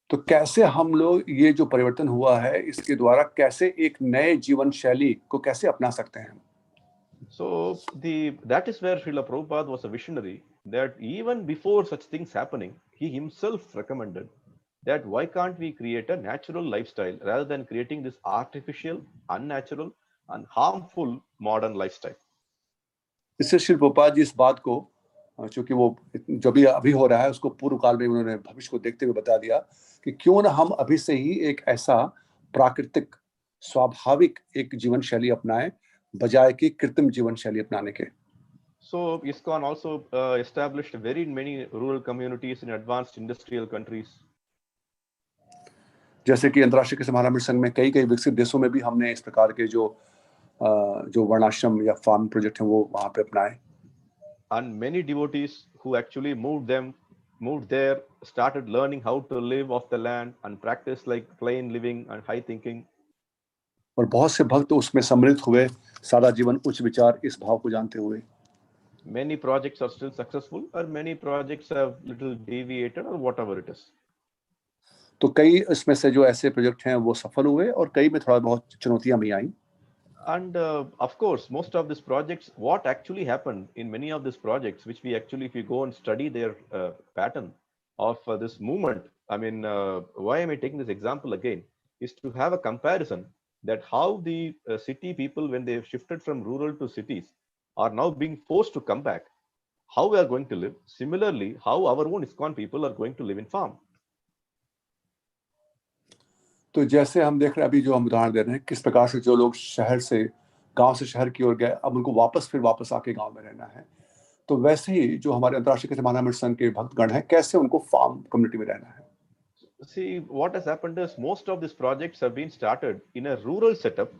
तो कैसे हम लोग ये जो परिवर्तन हुआ है इसके द्वारा कैसे एक नए जीवन शैली को कैसे अपना सकते हैं? So that is where Srila Prabhupada was a visionary, that even before such things happening, he himself recommended that why can't we create a natural lifestyle rather than creating this artificial, unnatural and harmful modern lifestyle. इससे श्री प्रभुपाद जी इस बात को, चूंकि वो जो भी अभी हो रहा है उसको पूर्व काल में उन्होंने भविष्य को देखते हुए बता दिया कि क्यों ना हम अभी से ही एक ऐसा प्राकृतिक स्वाभाविक एक जीवन शैली अपनाएं बजाय कि कृत्रिम जीवन शैली अपनाने के। So ISKCON also established very many rural communities in advanced industrial countries. जैसे कि अंतर्राष्ट्रीय कृष्ण महारामृत संघ में कई विकसित देशों में भी हमने इस प्रकार के जो वर्णाश्रम या फार्म प्रोजेक्ट हैं वो वहां पे अपनाए। And many devotees who actually moved there, started learning how to live off the land and practice like plain living and high thinking. और बहुत से भक्त उसमें सम्मिलित हुए, सादा जीवन उच्च विचार इस भाव को जानते हुए। Many projects are still successful and many projects have little deviated or whatever it is. तो कई इसमें से जो ऐसे प्रोजेक्ट हैं वो सफल हुए और कई में थोड़ा बहुत चुनौतियां भी आई। And of course, most of these projects, what actually happened in many of these projects, which we actually, if you go and study their pattern of this movement, I mean, why am I taking this example again, is to have a comparison that how the city people, when they have shifted from rural to cities, are now being forced to come back, how we are going to live. Similarly, how our own ISKCON people are going to live in farm. तो जैसे हम देख रहे हैं अभी जो हम उदाहरण दे रहे हैं किस प्रकार से जो लोग शहर से गांव से शहर की ओर गए, अब उनको वापस आके गांव में रहना है, तो वैसे ही जो हमारे अंतर्राष्ट्रीय कृष्ण महारामृत संघ के भक्तगण हैं कैसे उनको फार्म कम्युनिटी में रहना है। See, what has happened is most of these projects have been started in a rural setup,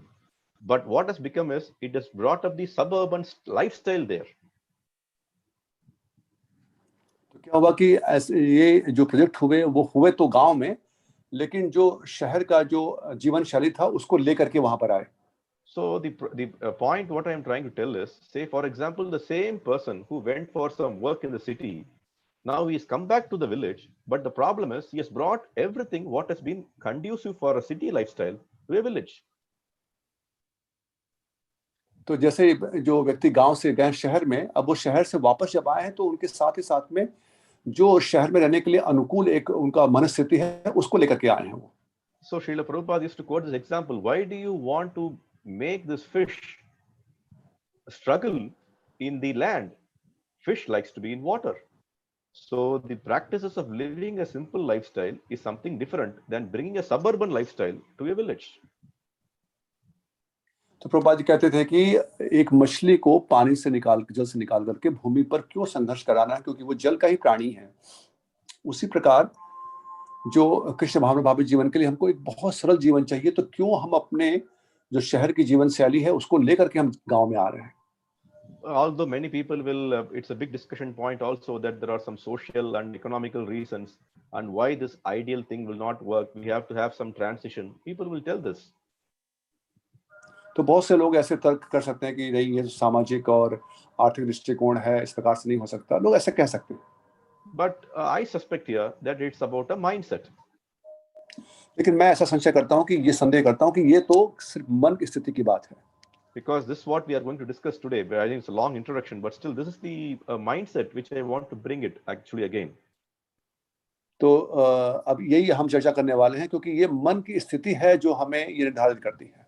but what has become is it has brought up the suburban lifestyle there. तो क्या हुआ कि ये जो project हुए वो हुए तो गांव में, लेकिन जो शहर का जो जीवन शैली था उसको लेकर के वहां पर आए। So the point what I am trying to tell is, say for example, the same person who went for some work in the city, now he's come back to the village, but the problem is he has brought everything what has been conducive for a city lifestyle to a village. तो जैसे जो व्यक्ति गांव से गए शहर में, अब वो शहर से वापस जब आए हैं तो उनके साथ ही साथ में जो शहर में रहने के लिए अनुकूल एक उनका मनस्थिति है उसको लेकर के आए हैं वो. So Srila Prabhupada used to quote this example. Why do you want to make this fish struggle in the land? Fish likes to be in water. So the practices of living a simple lifestyle is something different than bringing a suburban lifestyle to a village. तो प्रभुपाद जी कहते थे कि एक मछली को पानी से जल से निकाल करके भूमि पर क्यों संघर्ष कराना है, क्योंकि वो जल का ही प्राणी है. उसी प्रकार जो कृष्ण भावना भावित जीवन के लिए हमको एक बहुत सरल जीवन चाहिए, तो क्यों हम अपने जो शहर की जीवन शैली है उसको लेकर के हम गांव में आ रहे हैं. Although many people will, it's a big discussion point also that there are some social and economical reasons and why this ideal thing will not work. We have to have some transition. People will tell this. तो बहुत से लोग ऐसे तर्क कर सकते हैं कि नहीं, ये सामाजिक और आर्थिक दृष्टिकोण है, इस प्रकार से नहीं हो सकता. लोग ऐसे कह सकते हैं. But I suspect here that it's about a mindset. लेकिन मैं ऐसा संशय करता हूं कि ये संदेह करता हूं कि ये तो सिर्फ मन की स्थिति की बात है. Because this is what we are going to discuss today. I think it's a long introduction, but still this is the mindset which I want to bring it actually again. तो अब यही हम चर्चा करने वाले हैं, क्योंकि ये मन की स्थिति है जो हमें ये निर्धारित करती है.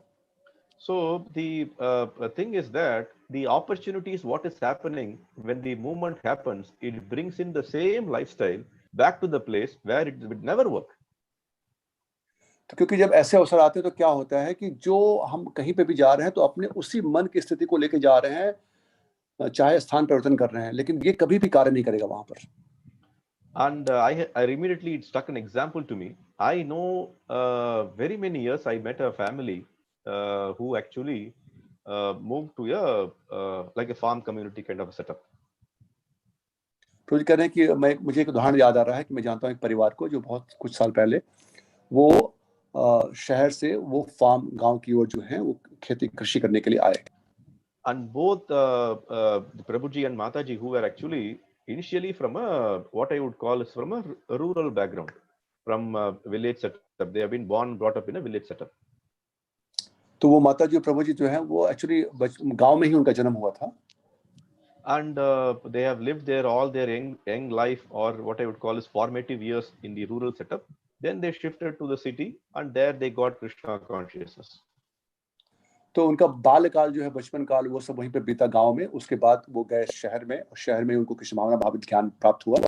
So the thing is that the opportunity is what is happening when the movement happens. It brings in the same lifestyle back to the place where it would never work. तो क्योंकि जब ऐसे अवसर आते हैं तो क्या होता है कि जो हम कहीं पे भी जा रहे हैं तो अपने उसी मन की स्थिति को लेके जा रहे हैं, चाहे स्थान परिवर्तन कर रहे हैं, लेकिन ये कभी भी कार्य नहीं करेगा वहां पर. And I immediately it struck an example to me. I know very many years I met a family who actually moved to a like a farm community kind of a setup. तो कह रहे हैं कि मुझे एक उदाहरण याद आ रहा है कि मैं जानता हूँ एक परिवार को जो बहुत कुछ साल पहले वो शहर से वो फार्म गांव की ओर जो है वो खेती कृषि करने के लिए आए. And both Prabhuji and Mataji, who were actually initially from what I would call is from a rural background, from a village setup. They have been born, brought up in a village setup. तो वो माताजी और प्रभुजी जो है वो actually गांव में ही उनका जन्म हुआ था. And they have lived there all their young life, or what I would call is formative years in the rural setup. Then they shifted to the city, and there they got Krishna consciousness. तो उनका बाल्यकाल जो है, बचपन काल, वो सब वहीं पे बीता गांव में. उसके बाद वो गए शहर में, और शहर में उनको कृष्ण भावना भावित ज्ञान प्राप्त हुआ.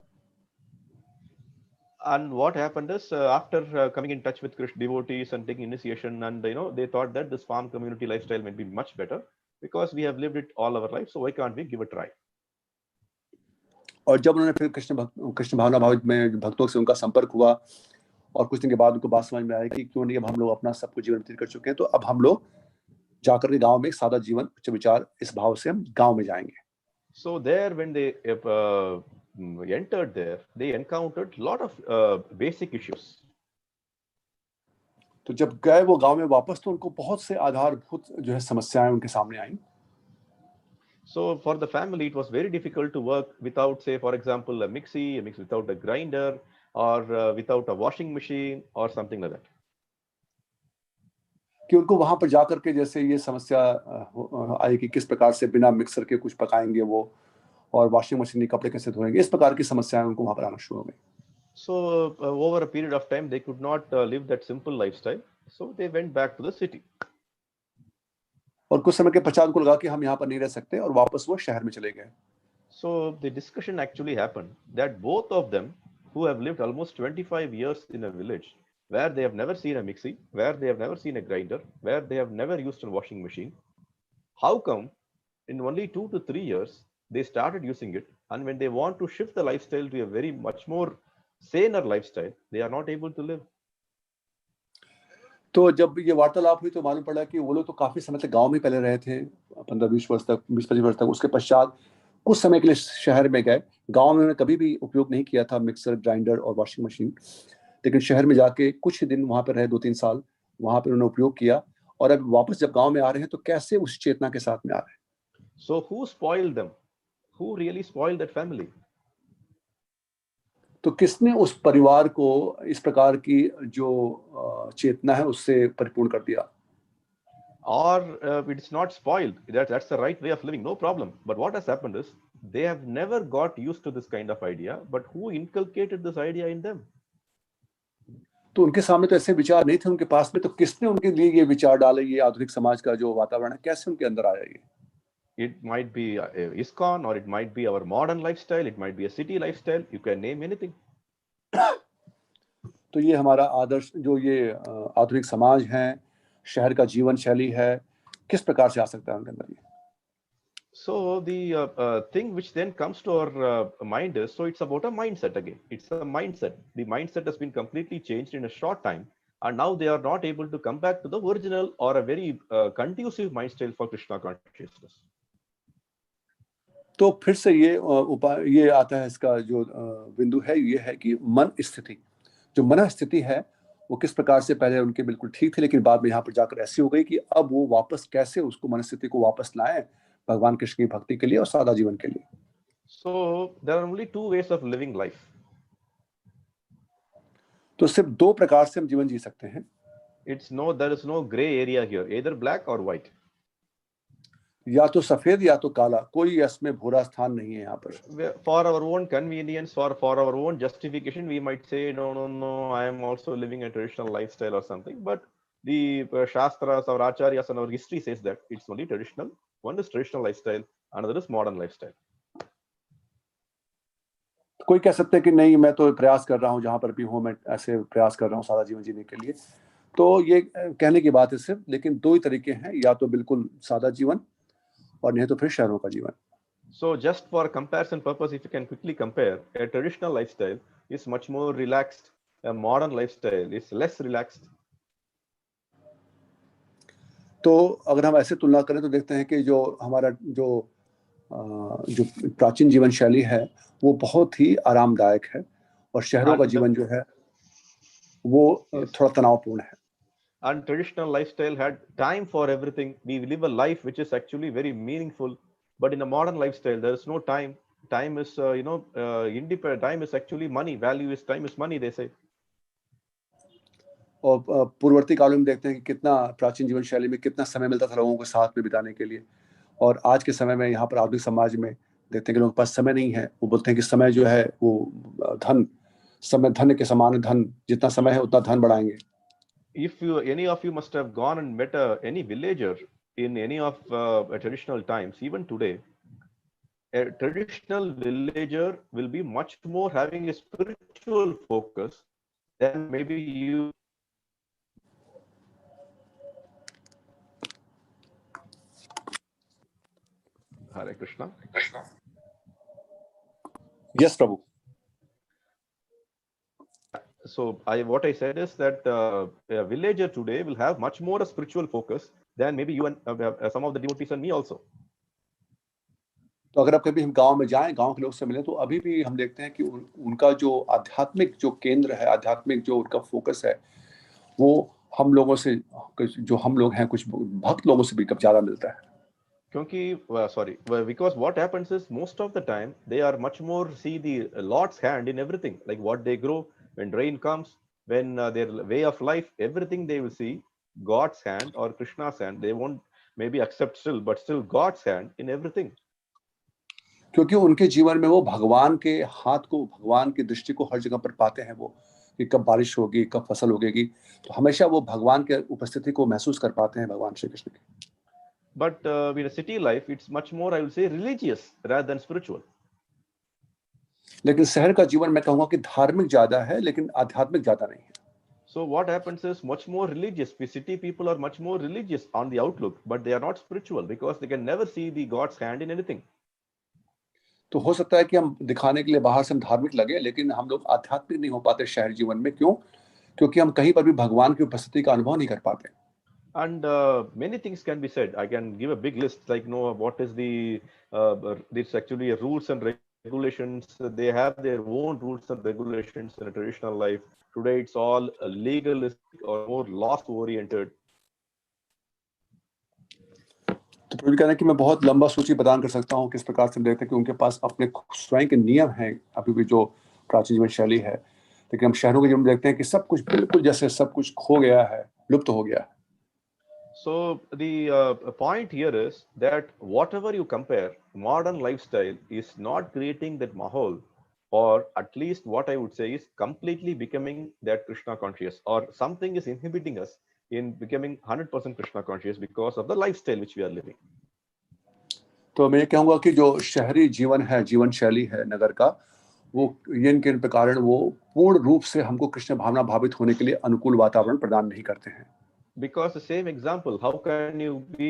And what happened is after coming in touch with Krishna devotees and taking initiation, and they thought that this farm community lifestyle might be much better because we have lived it all our life, so why can't we give it a try? और जब उन्होंने फिर कृष्ण भावना भावित में भक्तों से उनका संपर्क हुआ और कुछ दिन के बाद उनको बात समझ में आई कि क्यों नहीं, अब हम लोग अपना सब कुछ जीवन व्यतीत कर चुके हैं, तो अब हम लोग जाकर के गांव में सादा जीवन उच्च विचार इस भाव से हम गांव में जाएंगे. So there when they entered there, they encountered a lot of basic issues. तो जब गए वो गांव में वापस तो उनको बहुत से आधारभूत जो है समस्याएं उनके सामने आई. So for the family, it was very difficult to work without, say, for example, a mix without a grinder, or without a washing machine or something like that. कि उनको वहां पर जाकर के जैसे ये समस्या आई कि किस प्रकार से बिना मिक्सर के कुछ पकाएंगे वो, और वॉशिंग मशीन में कपड़े कैसे धोएंगे, इस प्रकार की समस्याएं उनको वहां पर आना शुरू हो गई. So over a period of time, they could not live that simple lifestyle. So they went back to the city. और कुछ समय के पश्चात उनको लगा कि हम यहाँ पर नहीं रह सकते, और वापस वो शहर में चले गए. So the discussion actually happened that both of them, who have lived almost 25 years in a village where they have never seen a mixie, where they have never seen a grinder, where they have never used a washing machine, how come in only 2 to 3 years they started using it, and when they want to shift the lifestyle to a very much more saner lifestyle, they are not able to live. तो जब ये वार्तालाप हुई तो मालूम पड़ा कि वो लोग तो काफी समय तक गांव में पहले रहे थे, 15-20 वर्ष तक, 20-25 वर्ष तक. उसके पश्चात कुछ समय के लिए शहर में गए. गांव में उन्होंने कभी भी उपयोग नहीं किया था मिक्सर, ग्राइंडर और वॉशिंग मशीन, लेकिन शहर में जाके कुछ ही दिन वहां पर रहे, 2-3 साल वहां पर उन्होंने उपयोग किया, और अब वापस जब गांव में आ रहे हैं तो कैसे उस चेतना के साथ में आ रहे हैं? So who spoiled them? Who really spoiled that family? तो किसने उस परिवार को इस प्रकार की जो चेतना है उससे परिपूर्ण कर दिया? Or it's not spoiled. That's the right way of living, no problem. But what has happened is they have never got used to this kind of idea. But who inculcated this idea in them? तो उनके सामने तो ऐसे विचार नहीं थे उनके पास में, तो किसने उनके लिए ये विचार डाले? ये आधुनिक समाज का जो वातावरण है कैसे उनके अंदर आया ये? It might be ISKCON, or it might be our modern lifestyle. It might be a city lifestyle. You can name anything. तो ये हमारा आदर्श जो ये आधुनिक समाज है, शहर का जीवन शैली है, किस प्रकार से आ सकता है उनके अंदर ये? So the thing which then comes to our mind is, so it's about a mindset again. It's a mindset. The mindset has been completely changed in a short time, and now they are not able to come back to the original or a very conducive mind style for Krishna consciousness. तो फिर से ये उपाय ये आता है, इसका जो बिंदु है ये है कि मन स्थिति, जो मन स्थिति है वो किस प्रकार से पहले उनके बिल्कुल ठीक थे, लेकिन बाद में यहाँ पर जाकर ऐसी हो गई कि अब वो वापस कैसे उसको मन स्थिति को वापस लाएं भगवान कृष्ण की भक्ति के लिए और सादा जीवन के लिए। So there are only two ways of living life. तो सिर्फ दो प्रकार से हम जीवन जी सकते हैं। There is no gray area here, either black or white. या तो सफेद या तो काला, कोई इसमें भूरा स्थान नहीं है यहाँ पर। For our own convenience or for our own justification, we might say, no, I am also living a traditional lifestyle or something. But the Shastras, our Acharyas and our history says that it's only traditional. One is traditional lifestyle, another is modern lifestyle. कोई कह सकते हैं कि नहीं, मैं तो प्रयास कर रहा हूँ, जहाँ पर भी हूँ मैं ऐसे प्रयास कर रहा हूँ सादा जीवन जीने के लिए। तो ये कहने की बात है सिर्फ, लेकिन दो ही तरीके हैं, या तो बिल्कुल सादा जीवन और नहीं तो फिर शहरों का जीवन। So just for comparison purpose, if you can quickly compare, a traditional lifestyle is much more relaxed, a modern lifestyle is less relaxed. तो अगर हम ऐसे तुलना करें तो देखते हैं कि जो हमारा जो प्राचीन जीवन शैली है वो बहुत ही आरामदायक है, और शहरों का जीवन जो है वो थोड़ा तनावपूर्ण है। And traditional lifestyle had time for everything. We live a life which is actually very meaningful. But in a modern lifestyle, there is no time. Time is, independent. Time is actually money. Value is time is money, they say. और पूर्ववर्ती कालों में देखते हैं कि कितना प्राचीन जीवन शैली में कितना समय मिलता था लोगों को साथ में बिताने के लिए, और आज के समय में यहाँ पर आधुनिक समाज में देखते हैं कि लोगों के पास समय नहीं है। वो बोलते हैं कि समय जो है वो समय धन के समान, धन जितना समय है उतना धन बढ़ाएंगे। If any of you must have gone and met any villager in any of traditional times, even today, a traditional villager will be much more having a spiritual focus than maybe you. Hare Krishna. Yes, Prabhu. So what I said is that a villager today will have much more a spiritual focus than maybe you and some of the devotees and me also. तो अगर आप कभी हम गांव में जाएं, गांव के लोग से मिलें, तो अभी भी हम देखते हैं कि उनका जो आध्यात्मिक जो केंद्र है, आध्यात्मिक जो उनका फोकस है, वो हम लोगों से, जो हम लोग हैं, कुछ भक्त लोगों से भी कब ज्यादा मिलता है। Because what happens is most of the time they are much more see the Lord's hand in everything, like what they grow, when rain comes, when their way of life, everything they will see God's hand or Krishna's hand. They won't maybe accept still, but still God's hand in everything. क्योंकि उनके जीवन में वो भगवान के हाथ को, भगवान की दृष्टि को हर जगह पर पाते हैं, वो कि कब बारिश होगी, कब फसल उगेगी, तो हमेशा वो भगवान के उपस्थिति को महसूस कर पाते हैं, भगवान श्री कृष्ण की। But in a city life, it's much more, I will say, religious rather than spiritual. लेकिन शहर का जीवन मैं कहूँगा कि धार्मिक ज्यादा है, लेकिन आध्यात्मिक ज्यादा नहीं है। So what happens is much more religious. We city people are much more religious on the outlook, but they are not spiritual because they can never see the God's hand in anything. तो हो सकता है कि हम दिखाने के लिए बाहर से हम धार्मिक लगे, लेकिन हम लोग आध्यात्मिक नहीं हो पाते शहर जीवन में। क्यों? क्योंकि हम कहीं पर भी भगवान की उपस्थिति का अनुभव नहीं कर पाते। And many things can be said. I can give a big list, like what is the it's actually rules and regulations. They have their own rules and regulations in a traditional life. Today it's all legalistic or more loss oriented. तो प्रभु कहना है कि मैं बहुत लंबा सूची प्रदान कर सकता हूँ किस प्रकार से हम देखते हैं कि उनके पास अपने स्वयं के नियम हैं अभी भी जो प्राचीन जीवन शैली है, लेकिन हम शहरों के जीवन में देखते हैं कि सब कुछ बिल्कुल जैसे सब कुछ खो गया है, लुप्त हो गया है। So the point here is that whatever you compare, modern lifestyle is not creating that mahal, or at least what I would say is completely becoming that Krishna conscious, or something is inhibiting us in becoming 100% Krishna conscious because of the lifestyle which we are living. तो मैं ये कहूँगा कि जो शहरी जीवन है, जीवन शैली है नगर का, वो इनके कारण वो पूर्ण रूप से हमको कृष्ण भावना भावित होने के लिए अनुकूल वातावरण प्रदान नहीं करते हैं। Because the same example, how can you be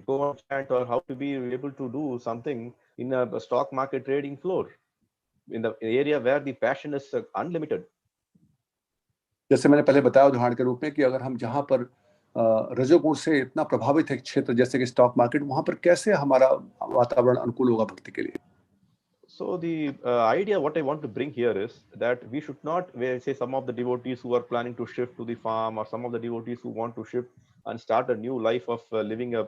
go on chant, or how to be able to do something in a stock market trading floor in the area where the passion is unlimited? जैसे मैंने पहले बताया उदाहरण के रूप में कि अगर हम जहाँ पर रजोगुण से इतना प्रभावित है क्षेत्र जैसे कि स्टॉक मार्केट, वहाँ पर कैसे हमारा वातावरण अनुकूल होगा भक्ति के लिए? So the idea what I want to bring here is that we should not, where say some of the devotees who are planning to shift to the farm, or some of the devotees who want to shift and start a new life of living a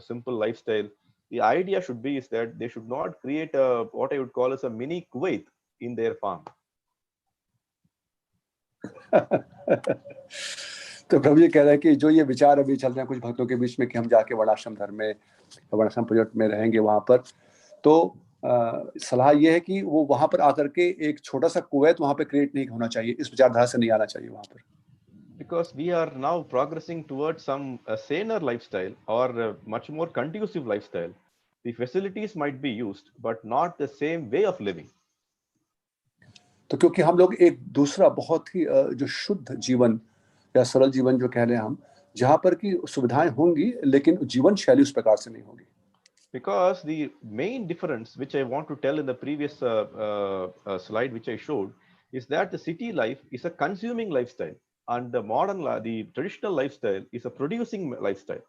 simple lifestyle, the idea should be is that they should not create a what I would call as a mini Kuwait in their farm. तो प्रभु जी कह रहे हैं कि जो ये विचार अभी चल रहे हैं कुछ भक्तों के बीच में कि हम जाके वर्णाश्रम धर्म में, वर्णाश्रम प्रोजेक्ट में रहेंगे वहां पर, तो सलाह ये है कि वो वहां पर आकर के एक छोटा सा कुवैत वहां पे क्रिएट नहीं होना चाहिए, इस विचारधारा से नहीं आना चाहिए वहां पर। Because we are now progressing towards some saner lifestyle, or much more conducive lifestyle. The facilities might be used, but not the same way of living. तो क्योंकि हम लोग एक दूसरा बहुत ही जो शुद्ध जीवन या सरल जीवन जो कह रहे हैं हम, जहाँ पर की सुविधाएं होंगी लेकिन जीवन शैली उस प्रकार से नहीं होगी। Because the main difference which I want to tell in the previous slide which I showed is that the city life is a consuming lifestyle, and the the traditional lifestyle is a producing lifestyle.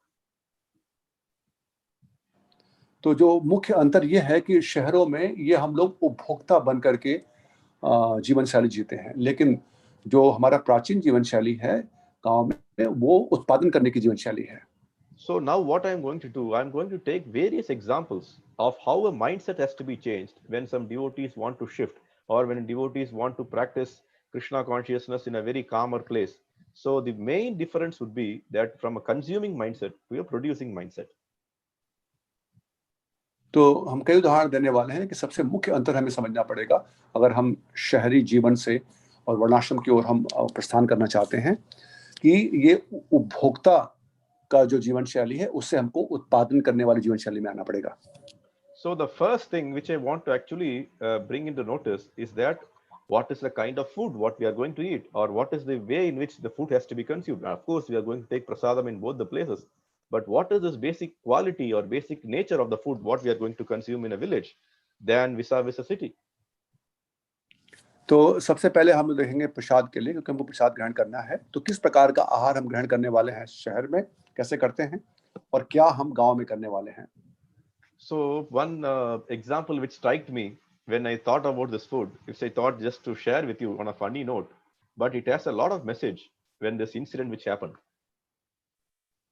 तो जो मुख्य अंतर ये है कि शहरों में ये हम लोग उपभोक्ता बन करके जीवन शैली जीते हैं, लेकिन जो हमारा प्राचीन जीवन शैली है गांव में, वो उत्पादन करने की जीवन शैली है। So now what I'm going to do, I'm going to take various examples of how a mindset has to be changed when some devotees want to shift, or when devotees want to practice Krishna consciousness in a very calmer place. So the main difference would be that from a consuming mindset to a producing mindset. तो हम कई उदाहरण देने वाले हैं कि सबसे मुख्य अंतर हमें समझना पड़ेगा अगर हम शहरी जीवन से और वर्णाश्रम की ओर हम प्रस्थान करना चाहते हैं, कि ये उपभोक्ता का जो जीवन शैली है उससे हमको उत्पादन करने वाली जीवन शैली में आना पड़ेगा। So the first thing which I want to actually bring into notice is that what is the kind of food what we are going to eat, or what is the way in which the food has to be consumed. Now, of course, we are going to take prasadam in both the places, but what is this basic quality or basic nature of the food what we are going to consume in a village than vis-a-vis a city? तो सबसे पहले हम देखेंगे प्रसाद के लिए, क्योंकि हमको प्रसाद ग्रहण करना है, तो किस प्रकार का आहार हम ग्रहण करने वाले हैं शहर में, कैसे करते हैं, और क्या हम गांव में करने वाले हैं। So one example which struck me when I thought about this food, which I thought just to share with you on a funny note, but it has a lot of message when this incident which happened.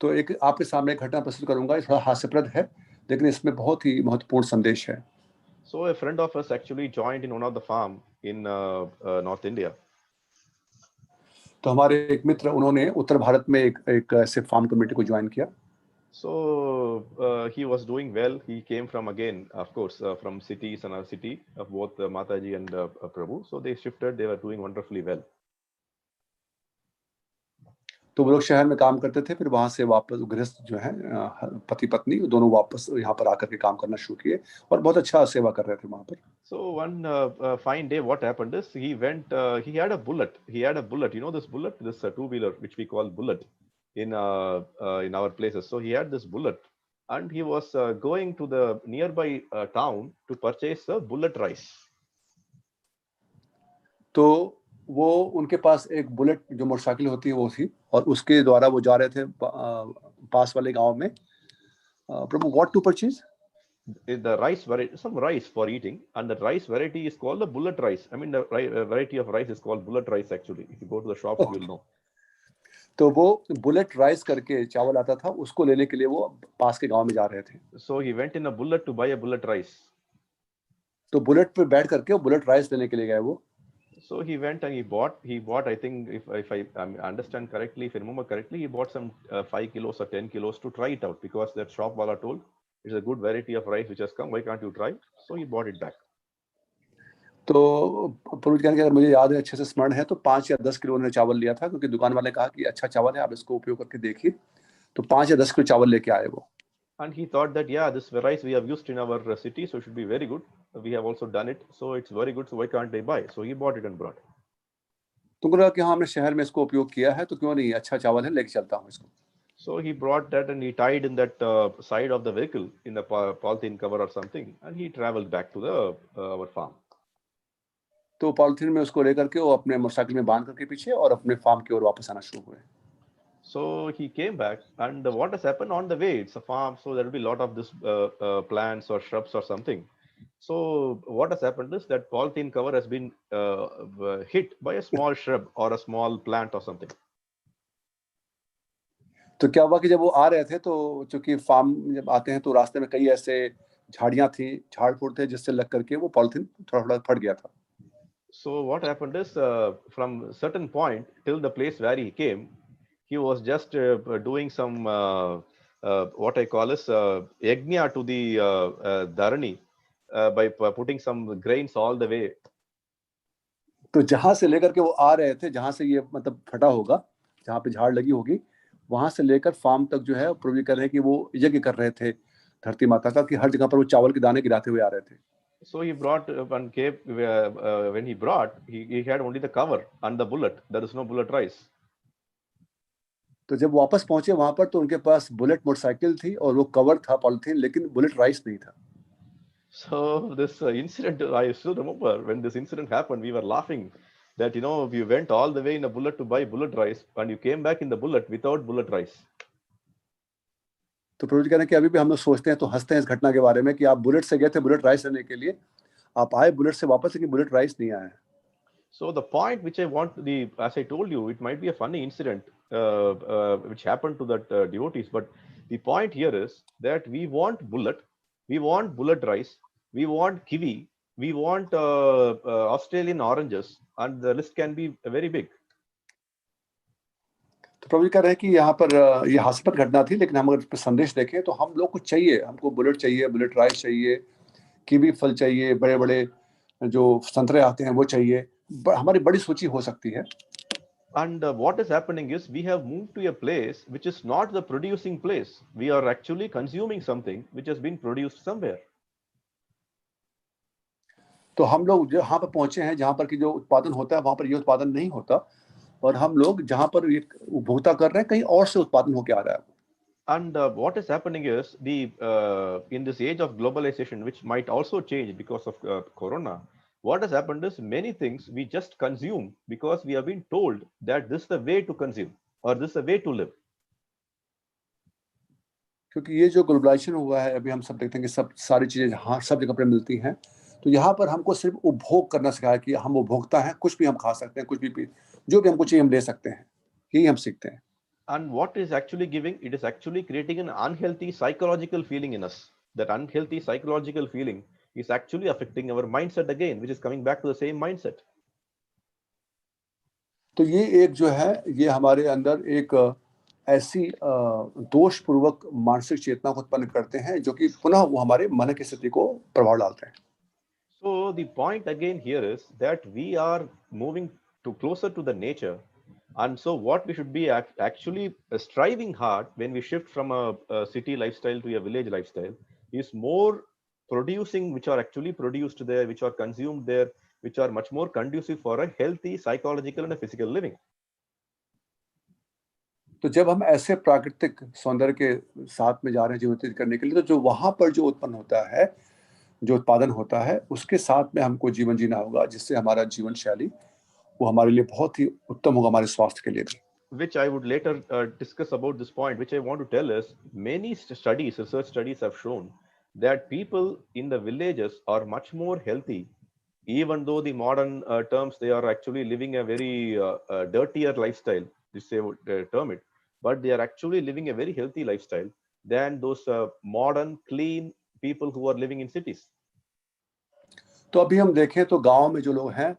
तो एक आपके सामने एक घटना प्रस्तुत करूंगा, ये थोड़ा हास्यप्रद है लेकिन इसमें बहुत ही महत्वपूर्ण संदेश है। So a friend of us actually joined in one of the farm in North India. तो हमारे एक मित्र, उन्होंने उत्तर भारत में एक ऐसे फार्म कम्युनिटी को ज्वाइन किया। So he was doing well. He came from, again, of course, from cities, and a city of both Mataji and Prabhu. So they shifted. They were doing wonderfully well. तो वो लोग शहर में काम करते थे, फिर वहां से वापस गृहस्थ जो है पति पत्नी दोनों वापस यहाँ पर आकर के काम करना शुरू किए और बहुत अच्छा सेवा कर रहे थे वहां पर। So one fine day, what happened is he went. He had a bullet. You know this bullet, this two-wheeler which we call bullet in our places. So he had this bullet, and he was going to the nearby town to purchase a bullet rice. तो वो उनके पास एक bullet जो motorcycle होती है वो थी, और उसके द्वारा वो जा रहे थे पास वाले गांव में। प्रभु, what to purchase? The rice variety, some rice for eating, and the rice variety is called the bullet rice. I mean, the variety of rice is called bullet rice actually. If you go to the shops, you will know. तो वो bullet rice करके चावल आता था, उसको लेने के लिए वो पास के गांव में जा रहे थे। So he went in a bullet to buy a bullet rice. तो बुलेट पे बैठ करके वो बुलेट राइस लेने के लिए गए वो। So he went and he bought, I think, if I understand correctly, if I remember correctly, he bought some 5 kilos or 10 kilos to try it out, because that shop wala told it's a good variety of rice which has come. Why can't you try? So he bought it back. तो पुरोहित कहने के, अगर मुझे याद है, अच्छे से स्मरण है, तो 5 या 10 किलो उन्होंने चावल लिया था, क्योंकि दुकान वाले कहा कि अच्छा चावल है, आप इसको उपयोग करके देखिए। तो 5 या 10 किलो चावल लेके आए वो। And he thought that, yeah, this rice we have used in our city, so it should be very good. We have also done it, so it's very good. So why can't they buy? So he bought it and brought. तुमको लगा कि हाँ, हमने शहर में इसको उपयोग किया है, तो क्यों नहीं, अच्छा चावल है, लेके चलता हूँ इसको। So he brought that and he tied in that side of the vehicle in the polythene cover or something, and he traveled back to the our farm. तो पॉलिथीन में उसको लेकर के वो अपने मोटरसाइकिल में बांध करके पीछे और अपने फार्म की ओर वापस आना शुरू हुए। So he came back, and what has happened on the way? It's a farm, so there will be a lot of this plants or shrubs or something. So what has happened is that polythene cover has been hit by a small shrub or a small plant or something. तो क्या हुआ कि जब वो आ रहे थे, तो चूंकि फार्म जब आते हैं तो रास्ते में कई ऐसे झाड़ियां थी, झाड़ फूट थे, जिससे लग करके वो पॉलिथीन थोड़ा थोड़ा फट गया था। So what happened is, from certain point till the place where he came, he was just doing some what I call as yajna to the dharani by putting some grains all the way. तो जहां से लेकर के वो आ रहे थे, जहां से ये मतलब फटा होगा, जहां पे झाड़ लगी होगी, वहां से लेकर फार्म तक जो है, प्रभु कह रहे हैं कि वो यज्ञ कर रहे थे धरती माता का, कि हर जगह पर वो चावल के दाने गिराते हुए आ रहे थे। So he brought and gave, when he brought, he had only the cover and the bullet. There is no bullet rice. तो जब वापस पहुंचे वहां पर, तो उनके पास बुलेट मोटरसाइकिल थी और वो कवर था पॉलिथीन, लेकिन बुलेट राइस नहीं था। So this incident, I still remember when this incident happened, we were laughing that, you know, we went all the way in a bullet to buy bullet rice, and you came back in the bullet without bullet rice. तो प्रभु जी कह रहे हैं कि अभी भी हम लोग सोचते हैं, तो हंसते हैं इस घटना के बारे में, कि आप बुलेट से गए थे बुलेट राइस लेने के लिए, आप आए बुलेट से वापस, लेकिन बुलेट राइस नहीं आया। So the point which I want, as I told you, it might be a funny incident which happened to that devotees, but the point here is that we want bullet rice, we want kiwi, we want Australian oranges, and the list can be very big. तो प्रभु जी कह रहे हैं कि यहाँ पर ये हास्यास्पद घटना थी, लेकिन हम अगर इस पर संदेश देखें, तो हम लोग को चाहिए, हमको बुलेट चाहिए, बुलेट राइस चाहिए, कीवी फल चाहिए, बड़े बड़े जो संतरे आते हैं वो चाहिए, हमारी बड़ी सूची हो सकती है। And what is happening is, we have moved to a place which is not the producing place. We are actually consuming something which has been produced somewhere. तो हम लोग जहाँ पर पहुंचे हैं, जहाँ पर की जो उत्पादन होता है, वहां पर ये उत्पादन नहीं होता, और हम लोग जहाँ पर ये उपभोक्ता कर रहे हैं, कहीं और से उत्पादन होके आ रहा है। And what is happening is, in this age of globalization, which might also change because of corona, what has happened is, many things we just consume because we have been told that this is the way to consume or this is the way to live. क्योंकि ये जो globalisation हुआ है, अभी हम सब देखते हैं कि सब सारी चीजें जहाँ सब जगह पर मिलती हैं, तो यहाँ पर हमको सिर्फ उपभोग करना सिखाया कि हम उपभोक्ता हैं, कुछ भी हम खा सकते हैं, कुछ भी जो भी हमको चाहिए हम ले सकते हैं, यही हम सीखते हैं। And what is actually giving? It is actually creating an unhealthy psychological feeling in us. That unhealthy psychological feeling is actually affecting our mindset again, which is coming back to the same mindset. तो ये एक जो है, ये हमारे अंदर एक ऐसी दोषपूर्वक मानसिक चेतना को उत्पन्न करते हैं, जो कि पुनः वो हमारे मन की स्थिति को प्रभाव डालते हैं। So the point again here is that we are moving to closer to the nature, and so what we should be actually striving hard when we shift from a city lifestyle to a village lifestyle is more producing, which are actually produced there, which are consumed there, which are much more conducive for a healthy psychological and a physical living. तो जब हम ऐसे प्राकृतिक सौंदर्य के साथ में जा रहे हैं जीवन व्यतीत करने के लिए, तो जो वहां पर जो उत्पन्न होता है, जो उत्पादन होता है, उसके साथ में हमको जीवन जीना होगा, जिससे हमारा जीवन शैली वो हमारे लिए बहुत ही उत्तम होगा, हमारे स्वास्थ्य के लिए भी। Which I would later discuss about this point. Which I want to tell is, many studies, research studies have shown that people in the villages are much more healthy, even though the modern terms, they are actually living a very dirtier lifestyle. this they would term it, but they are actually living a very healthy lifestyle than those modern, clean people who are living in cities. तो अभी हम देखें तो गांव में जो लोग हैं,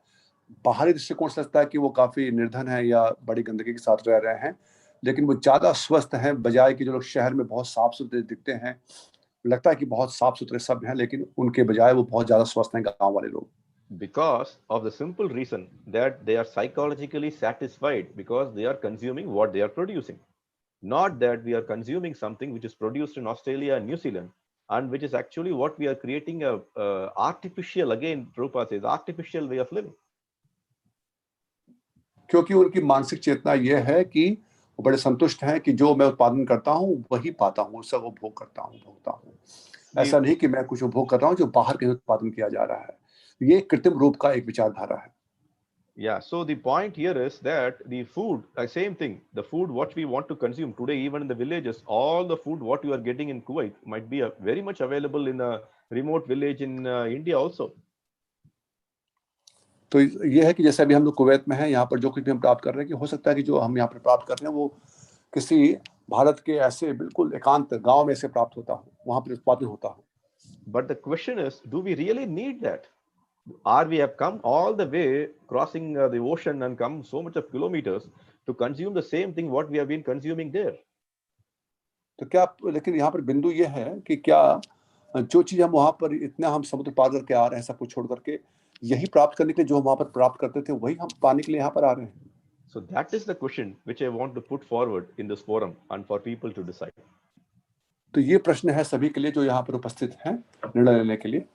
बाहरी दृष्टिकोण से लगता है कि वो काफी निर्धन है या बड़ी गंदगी के साथ रह रहे हैं, लेकिन वो ज्यादा स्वस्थ हैं बजाय कि जो लोग शहर में बहुत साफ सुथरे दिखते हैं। लगता है कि बहुत साफ सुथरे सब हैं, लेकिन उनके बजाय वो बहुत ज्यादा स्वस्थ हैं गांव वाले लोग। Because of the simple reason that they are psychologically satisfied because they are consuming what they are producing. Not that we are consuming something which is produced in Australia and New Zealand, and which is actually what we are creating a artificial, again Prabhupada says, artificial way of living. क्योंकि उनकी मानसिक चेतना यह है कि वो बड़े संतुष्ट हैं कि जो मैं उत्पादन करता हूँ वही पाता हूँ, उसका उपभोग करता हूँ, भोगता हूँ। ऐसा नहीं कि मैं कुछ उपभोग कर रहा हूँ जो बाहर कहीं उत्पादन किया जा रहा है। ये कृत्रिम रूप का एक विचारधारा है। Yeah, so the point here is that the food, same thing, the food what we want to consume today, even in the villages, all the food what you are getting in Kuwait might be very much available in a remote village in India also. तो ये है कि जैसे अभी हम लोग Kuwait में हैं, यहाँ पर जो कुछ भी हम प्राप्त कर रहे हैं, कि हो सकता है कि जो हम यहाँ पर प्राप्त कर रहे हैं वो किसी भारत के ऐसे बिल्कुल एकांत गांव में से प्राप्त होता हो, वहां पर उत्पादन होता हो। But the question is, do we really need that? Or we have come all the way crossing the ocean and come so much of kilometers to consume the same thing what we have been consuming there? तो क्या, लेकिन यहाँ पर बिंदु ये है कि क्या जो चीज हम वहां पर इतना हम समुद्र पार करके आ रहे हैं, सब कुछ छोड़ करके, यही प्राप्त करने के लिए जो हम वहां पर प्राप्त करते थे वही हम पाने के लिए यहाँ पर आ रहे हैं? So that is the question which I want to put forward in this forum and for people to decide. तो ये प्रश्न है सभी के लिए जो यहाँ पर उपस्थित हैं निर्णय लेने के लिए।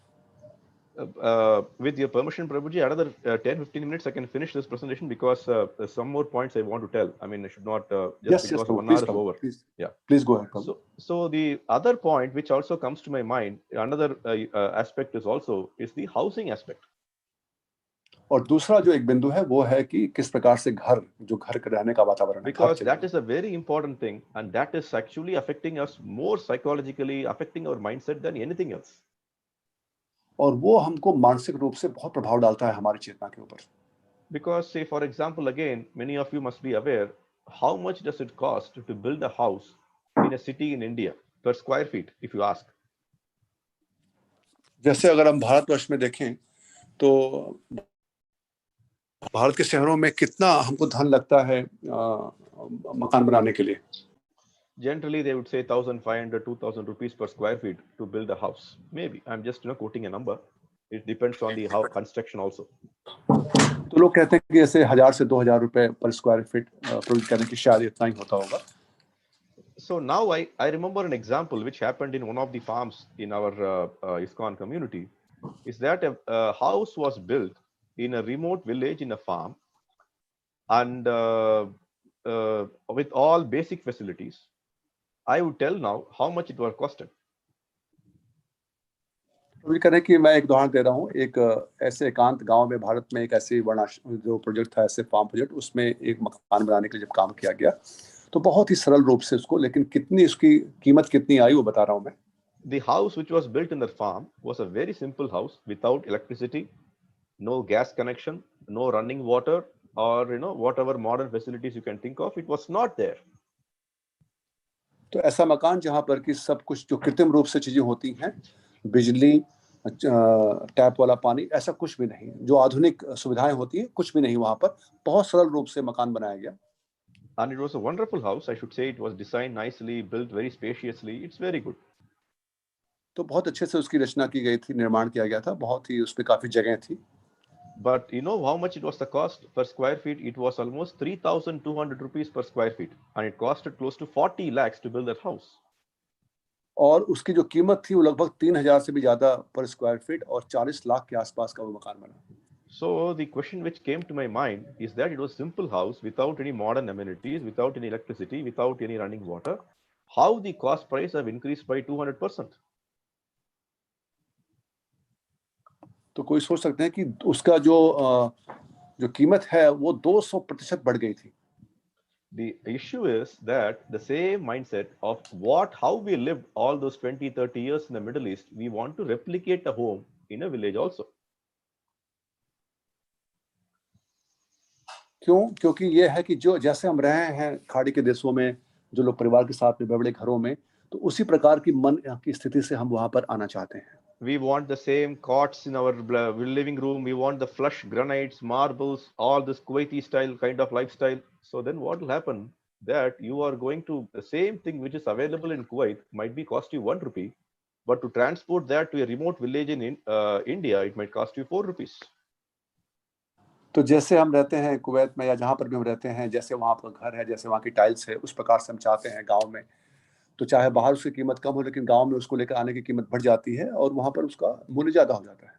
With your permission, Prabhuji, another 10-15 minutes I can finish this presentation because there's some more points I want to tell. I mean, I should not just because 1 hour is over. Yeah, please go ahead. So the other point which also comes to my mind, another aspect is the housing aspect. और दूसरा जो एक बिंदु है वो है कि किस प्रकार से घर, जो घर के रहने का वातावरण है, because that is a very important thing and that is actually affecting us more psychologically, affecting our mindset than anything else. और वो हमको मानसिक रूप से बहुत प्रभाव डालता है हमारी चेतना के ऊपर। Because say for example, again, many of you must be aware how much does it cost to build a house in a city in India per square feet, if you ask. जैसे अगर हम भारतवर्ष में देखें तो भारत के शहरों में कितना हमको धन लगता है मकान बनाने के लिए? Generally, they would say 1,500, 2,000 rupees per square feet to build a house. Maybe I'm just quoting a number. It depends on the construction also. तो लोग कहते हैं कि ऐसे 1,000 से 2,000 रुपए पर स्क्वायर फीट प्रोड्यूस करने की शायद इतना ही होता होगा। So now I remember an example which happened in one of the farms in our ISKCON community. Is that a house was built in a remote village in a farm and with all basic facilities. I would tell now how much it was costed. तो करें कि मैं एक उदाहरण दे रहा हूँ, एक ऐसे एकांत गांव में भारत में एक ऐसी जो प्रोजेक्ट था, ऐसे फार्म प्रोजेक्ट, उसमें एक मकान बनाने के लिए जब काम किया गया तो बहुत ही सरल रूप से उसको, लेकिन कितनी उसकी कीमत कितनी आई वो बता रहा हूँ मैं। The house which was built in the farm was a very simple house without electricity, no gas connection, no running water, or whatever modern facilities you can think of. It was not there. तो ऐसा मकान जहाँ पर कि सब कुछ जो कृत्रिम रूप से चीजें होती हैं, बिजली, टैप वाला पानी, ऐसा कुछ भी नहीं, जो आधुनिक सुविधाएं होती हैं कुछ भी नहीं, वहां पर बहुत सरल रूप से मकान बनाया गया। And it was a wonderful house. I should say it was designed nicely, built very spaciously. It's very good. तो बहुत अच्छे से उसकी रचना की गई थी, निर्माण किया गया था, बहुत ही उसमें काफी जगह थी। But you know how much it was the cost per square feet? It was almost 3,200 rupees per square feet, and it costed close to 40 lakhs to build that house. और उसकी जो कीमत थी वो लगभग 3,000 से भी ज्यादा पर स्क्वायर फीट और 40 लाख के आसपास का वो मकान बना। So the question which came to my mind is that it was a simple house without any modern amenities, without any electricity, without any running water. How the cost price have increased by 200%? तो कोई सोच सकते हैं कि उसका जो कीमत है वो 200% बढ़ गई थी। The issue is that the same mindset of how we lived all those 20-30 years in the Middle East, we want to replicate a home in a village also. क्यों? क्योंकि ये है कि जो जैसे हम रहे हैं खाड़ी के देशों में, जो लोग परिवार के साथ में बड़े घरों में, तो उसी प्रकार की मन की स्थिति से हम वहां पर आना चाहते हैं। We want the same cots in our living room. We want the flush granites, marbles, all this Kuwaiti style kind of lifestyle. So then what will happen? That you are going to the same thing which is available in Kuwait might be cost you 1 rupee, but to transport that to a remote village in India, it might cost you 4 rupees. तो जैसे हम रहते हैं Kuwait में या जहाँ पर भी हम रहते हैं, जैसे वहाँ पर घर है, जैसे वहाँ की टाइल्स है, उस प्रकार से हम चाहते हैं गाँव में। तो चाहे बाहर उसकी कीमत कम हो, लेकिन गाँव में उसको लेकर आने की कीमत बढ़ जाती है और वहाँ पर उसका मूल्य ज़्यादा हो जाता है।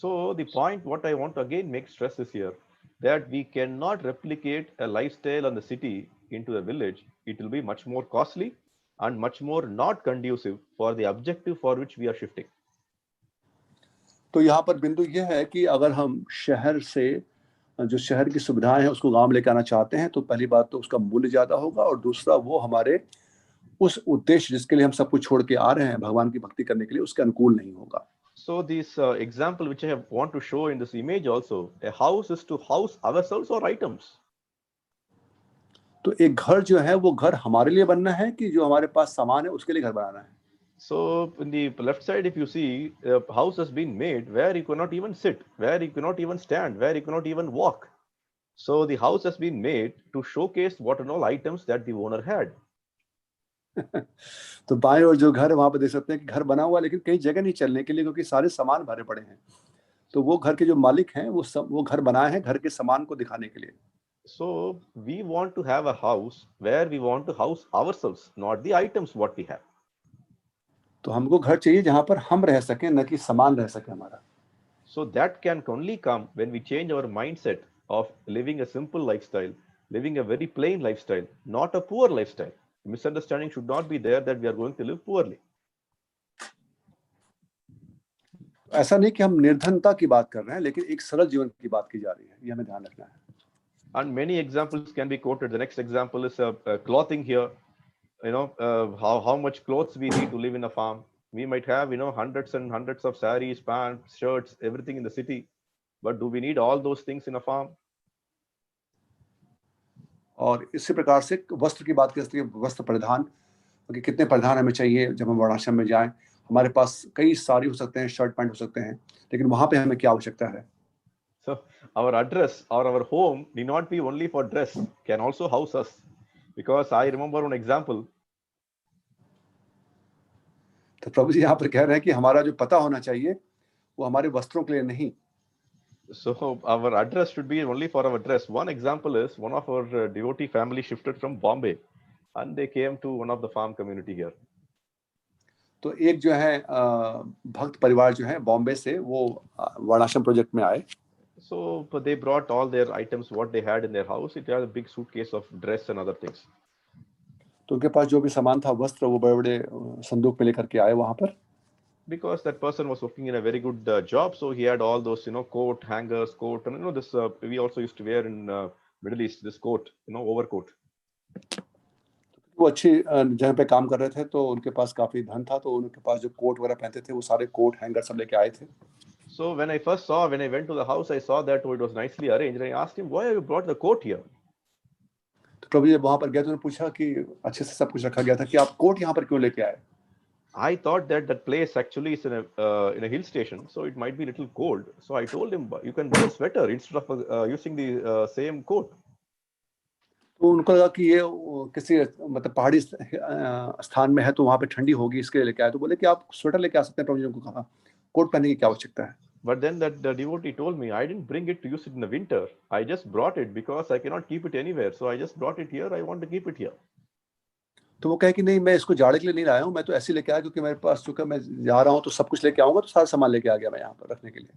So the point what I want to again make stress is here that we cannot replicate a lifestyle on the city into a village. It will be much more costly and much more not conducive for the objective for which we are shifting. तो यहाँ पर बिंदु ये है कि अगर हम शहर से जो शहर की सुविधाएं हैं उसको गांव में लेकर आना चाहते हैं, तो पहली बात तो उसका मूल्य ज्यादा होगा और दूसरा वो हमारे उस उद्देश्य जिसके लिए हम सब कुछ छोड़ के आ रहे हैं भगवान की भक्ति करने के लिए, उसके अनुकूल नहीं होगा। So this example which I want to show in this image also, a house is to house ourselves or items. तो एक घर जो है वो घर हमारे लिए बनना है कि जो हमारे पास सामान है उसके लिए घर बनाना है। So in the left side, if you see, a house has been made where you cannot even sit, where you cannot even stand, where you cannot even walk. So the house has been made to showcase what and all items that the owner had. तो बाएं और जो घर है वहां पर देख सकते हैं कि घर बना हुआ है, लेकिन कहीं जगह नहीं चलने के लिए क्योंकि सारे सामान भरे पड़े हैं। तो वो घर के जो मालिक हैं वो घर बनाए हैं घर के सामान को दिखाने के लिए। So we want to have a house where we want to house ourselves, not the items what we have. तो हमको घर चाहिए जहां पर हम रह सकें, न कि सामान रह सके हमारा। So that can only come when we change our mindset of living a simple lifestyle, living a very plain lifestyle, not a poor lifestyle. Misunderstanding should not be there that we are going to live poorly. ऐसा नहीं कि हम निर्धनता की बात कर रहे हैं, लेकिन एक सरल जीवन की बात की जा रही है, ये हमें ध्यान रखना है। And many examples can be quoted. The next example is clothing here. You know, how much clothes we need to live in a farm. We might have, hundreds and hundreds of saris, pants, shirts, everything in the city. But do we need all those things in a farm? और इसी प्रकार से वस्त्र की बात करते हैं, वस्त्र परिधान कि कितने परिधान हमें चाहिए जब हम वर्णाश्रम में जाएं। हमारे पास कई साड़ी हो सकते हैं, शर्ट पैंट हो सकते हैं, लेकिन वहां पे हमें क्या आवश्यकता है? So our address or our home need not be only for dress, can also house us. Because I remember one example. तो प्रभु जी यहाँ पर कह रहे हैं कि हमारा जो पता होना चाहिए वो हमारे वस्त्रों के लिए नहीं। So our address should be only for our dress. One example is one of our devotee family shifted from Bombay and they came to one of the farm community here. तो एक जो है भक्त परिवार जो है बॉम्बे से वो वर्णाश्रम प्रोजेक्ट में आए। So but they brought all their items what they had in their house. It had a big suitcase of dress and other things. तो उनके पास जो भी सामान था वस्त्र वो बड़े-बड़े संदूक में लेकर के आए वहां पर। Because that person was working in a very good job, so he had all those coat hangers, coat, and this we also used to wear in Middle East, this coat, overcoat. वो अच्छी जगह पे काम कर रहे थे तो उनके पास काफी धन था, तो उनके पास जो कोट वगैरह पहनते थे वो सारे कोट हैंगर सब लेके आए थे। So when I went to the house, I saw that it was nicely arranged. And I asked him, why have you brought the coat here? तो प्रभु जी वहां पर गए तो उन्होंने पूछा कि अच्छे से सब कुछ रखा गया था कि आप कोट यहाँ पर क्यों लेके आए? I thought that place actually is in a hill station, so it might be a little cold. So I told him, you can wear a sweater instead of using the same coat. तो उनको लगा कि ये किसी मतलब पहाड़ी स्थान में है तो वहां पे ठंडी होगी इसके लिए लेके आए। तो बोले कि आप स्वेटर लेके आ सकते हैं। प्रभु जी ने कहा कोट पहनने की क्या आवश्यकता है? But then that the devotee told me, I didn't bring it to use it in the winter. I just brought it because I cannot keep it anywhere. So I just brought it here. I want to keep it here. तो वो कहे कि नहीं, मैं इसको जाड़े के लिए नहीं लाया हूँ, मैं तो ऐसे लेके आया क्योंकि मेरे पास चूंकि मैं जा रहा हूँ तो सब कुछ लेके आऊंगा, तो सारा सामान लेके आ गया मैं यहाँ पर रखने के लिए।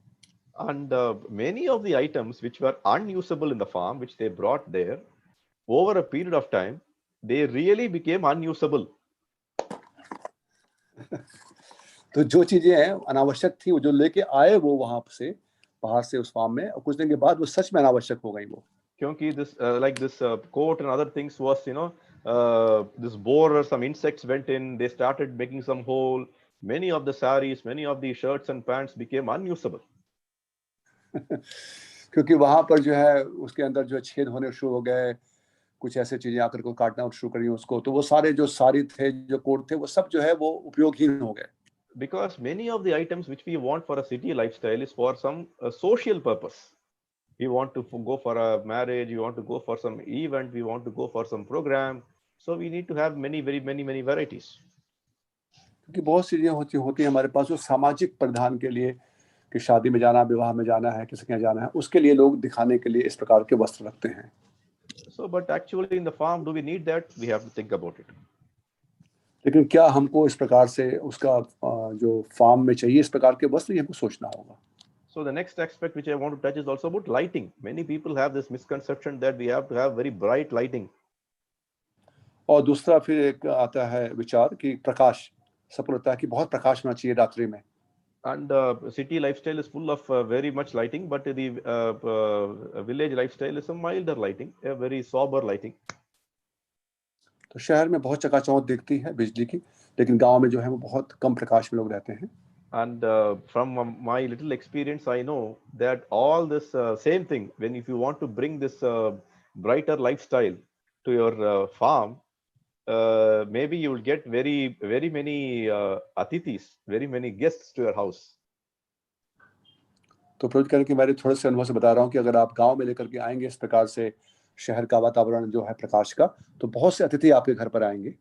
And many of the items which were unusable in the farm, which they brought there, over a period of time, they really became unusable. तो जो चीजें हैं अनावश्यक थी वो जो लेके आए वो वहां से बाहर से उस फार्म में, और कुछ दिन के बाद वो सच में अनावश्यक हो गई वो। क्योंकि this like this coat and other things was this borer, some insects went in, they started making some hole. Many of the saris, many of the shirts and pants became unusable. क्योंकि वहां पर जो है उसके अंदर जो है छेद होने शुरू हो गए, कुछ ऐसे चीजें आकर को काटना शुरू करी उसको, तो वो सारे जो सारी थे, जो कोड थे, वो सब जो है वो उपयोगहीन हो गए। Because many of the items which we want for a city lifestyle is for some social purpose. We want to go for a marriage, we want to go for some event, we want to go for some program. So we need to have many varieties. क्योंकि बहुत सी चीजें होती हैं हमारे पास जो सामाजिक परिधान के लिए, कि शादी में जाना, विवाह में जाना है, किसी के यहाँ जाना है, उसके लिए लोग दिखाने के लिए इस प्रकार के वस्त्र रखते हैं। So, but actually in the farm, do we need that? We have to think about it. लेकिन क्या हमको इस प्रकार से उसका जो फार्म में चाहिए इस प्रकार के वस्त्र, ये हमको सोचना होगा। So the next aspect which I want to touch is also about lighting. Many people have this misconception that we have to have very bright lighting. और दूसरा फिर एक आता है विचार कि प्रकाश, सबको लगता है कि बहुत प्रकाश होना चाहिए रात्रि में। And city lifestyle is full of very much lighting, but the village lifestyle is a milder lighting, a very sober lighting. तो शहर में बहुत चकाचौंध दिखती है बिजली की, लेकिन गांव में जो है वो बहुत कम प्रकाश में लोग रहते हैं। And from my little experience, I know that all this same thing, when if you want to bring this brighter lifestyle to your farm, maybe you will get very many atithis, very many guests to your house. तो प्रवृत्ति करके कि मेरे थोड़े से अनुभव से बता रहा हूँ कि अगर आप गांव में लेकर के आएंगे इस प्रकार से शहर का वातावरण जो है प्रकाश का, तो बहुत से अतिथि आपके घर पर आएंगे।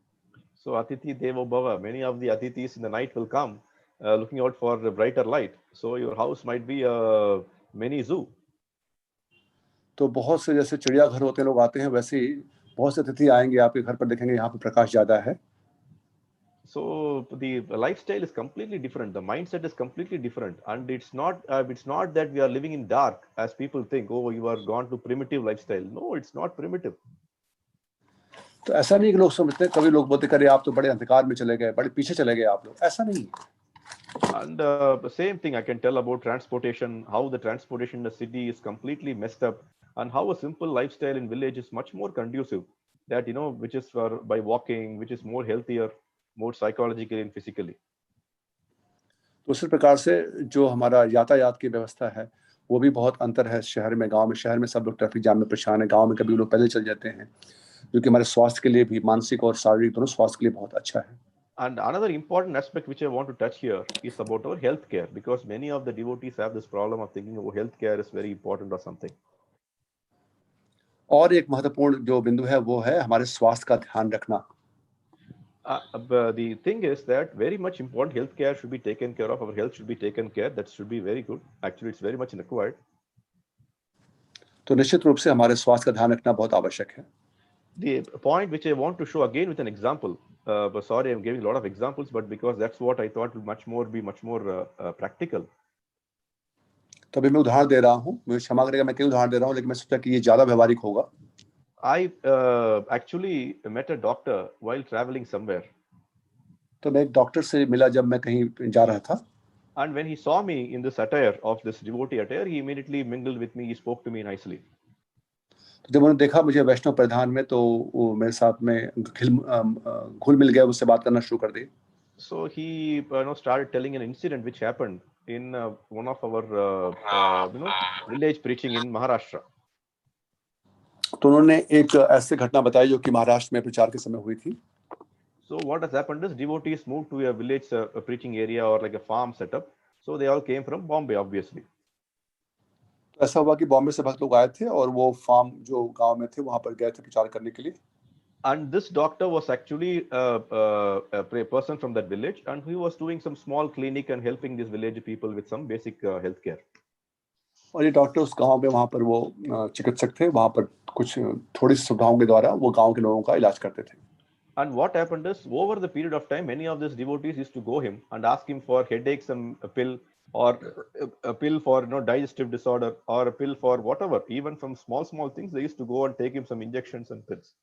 So Atithi Devo Bhava, many of the Atithis in the night will come looking out for a brighter light. So your house might be a mini zoo. तो बहुत से जैसे चिड़ियाघर होते हैं लोग आते हैं, वैसे ही बहुत से अतिथि आएंगे आपके घर पर, देखेंगे यहाँ पर प्रकाश ज्यादा है। So the lifestyle is completely different. The mindset is completely different, and it's not that we are living in dark as people think. Oh, you are gone to primitive lifestyle. No, it's not primitive. तो ऐसा नहीं कि लोग समझते, कभी लोग बोलते करे आप तो बड़े अंधकार में चले गए, बड़े पीछे चले गए आप लोग, ऐसा नहीं। And the same thing I can tell about transportation, how the transportation in the city is completely messed up, and how a simple lifestyle in village is much more conducive. That which is for by walking, which is more healthier, more psychologically and physically. तो उसी प्रकार से जो हमारा यातायात की व्यवस्था है वो भी बहुत अंतर है शहर में गांव में। शहर में सब लोग ट्रैफिक जाम में परेशान है, गांव में कभी लोग पैदल चल जाते हैं, जो कि हमारे स्वास्थ्य के लिए भी, मानसिक और शारीरिक दोनों स्वास्थ्य के लिए बहुत अच्छा है। And another important aspect which I want to touch here is about our healthcare, because many of the devotees have this problem of thinking, oh, healthcare is very important or something. और एक महत्वपूर्ण जो बिंदु है वो है हमारे स्वास्थ्य का ध्यान रखना। The thing is that very much important, healthcare should be taken care of. Our health should be taken care. That should be very good. Actually, it's very much required. तो निश्चित रूप से हमारे स्वास्थ्य का ध्यान रखना बहुत आवश्यक है। The point which I want to show again with an example. Sorry, I'm giving a lot of examples, but because that's what I thought would be much more practical. तो अभी मैं उदाहरण दे रहा हूँ, मुझे क्षमा करेगा मैं कई उदाहरण दे रहा हूँ, लेकिन मैं सोचा कि ये ज्यादा व्यवहारिक होगा। I actually met a doctor while traveling somewhere. तो मैं एक डॉक्टर से मिला जब मैं कहीं जा रहा था। And when he saw me in this attire of this devotee attire, he immediately mingled with me. He spoke to me nicely. तो जब उन्होंने देखा मुझे वैष्णव परिधान में, तो वो मेरे साथ में घुल मिल गया, उससे बात करना शुरू कर दी। So he started telling an incident which happened in one of our village preaching in Maharashtra. तो उन्होंने एक ऐसी घटना बताई जो कि महाराष्ट्र में प्रचार के समय हुई थी। So what has happened is devotees moved to a village preaching area or like a farm setup. So they all came from Bombay, obviously. तो ऐसा हुआ कि बॉम्बे से भक्त लोग आए थे और वो फार्म जो गांव में थे वहां पर गए थे प्रचार करने के लिए। And this doctor was actually a person from that village, and he was doing some small clinic and helping these village people with some basic health care. और ये डॉक्टर उस गांव में वहां पर वो चिकित्सक थे, वहां पर कुछ थोड़ी सुविधाओं के द्वारा वो गांव के लोगों का इलाज करते थे। And what happened is, over the period of time, many of these devotees used to go him and ask him for headaches, a pill, or a pill for digestive disorder, or a pill for whatever. Even from small things, they used to go and take him some injections and pills.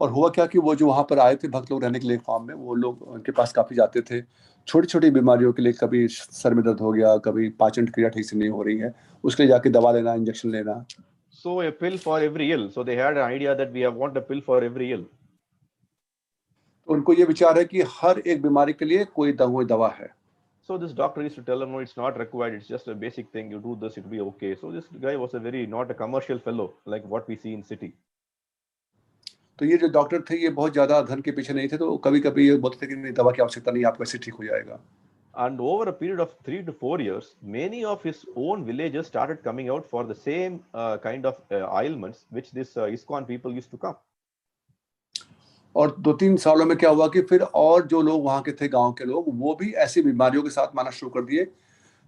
और हुआ क्या कि वो जो वहां पर आए थे भक्त लोग रहने के लिए फार्म में, वो लोग उनके पास काफी जाते थे छोटी छोटी बीमारियों के लिए। कभी सर में दर्द हो गया, कभी पाचन क्रिया ठीक से नहीं हो रही है, उसके लिए जाके दवा लेना, इंजेक्शन लेना। So a pill for every ill. So they had an idea that we want a pill for every ill. तो उनको ये विचार है कि हर एक बीमारी के लिए कोई दवा है। So this doctor used to tell him, no, it's not required. It's just a basic thing. You do this, it'll be okay. So this guy was a very not a commercial fellow like what we see in city. तो ये जो doctor थे ये बहुत ज्यादा धन के पीछे नहीं थे, तो कभी-कभी ये बोलते थे कि नहीं, दवा की आवश्यकता नहीं, आप वैसे ठीक हो जाएगा. And over a period of 3 to 4 years, many of his own villagers started coming out for the same kind of ailments which this ISKCON people used to come. और 2-3 सालों में क्या हुआ कि फिर और जो लोग वहां के थे, गांव के लोग, वो भी ऐसी बीमारियों के साथ आना शुरू कर दिए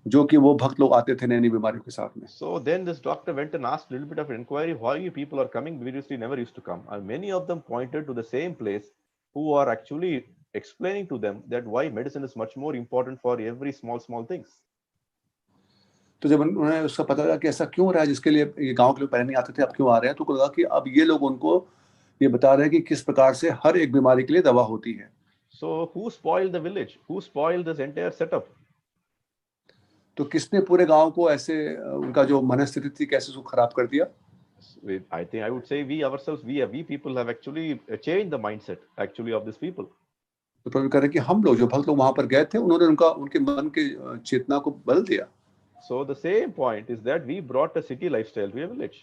जो कि वो भक्त लोग आते थे नई बीमारियों के साथ में. So then this doctor went and asked a little bit of inquiry, why you people are coming, previously never used to come. And many of them pointed to the same place, who are actually explaining to them that why medicine is much more important for every small things. तो जब उन्होंने उसका पता लगा कि ऐसा क्यों हो रहा है, जिसके लिए ये गांव के लोग पहले नहीं आते थे, अब क्यों आ रहे हैं, तो लगा कि अब ये लोग उनको ये बता रहे हैं कि किस प्रकार से हर एक बीमारी के लिए दवा होती है. So who spoiled the village? Who spoiled this entire setup? तो किसने पूरे गांव को ऐसे उनका जो मनस्थिति थी कैसे उसको खराब कर दिया? I think I would say we ourselves, we people have actually changed the mindset actually of these people. तो प्रभु कह रहे हैं कि हम लोग जो भक्त लोग वहां पर गए थे, उन्होंने उनके मन के चेतना को बदल दिया. So the same point is that we brought a city lifestyle to a village.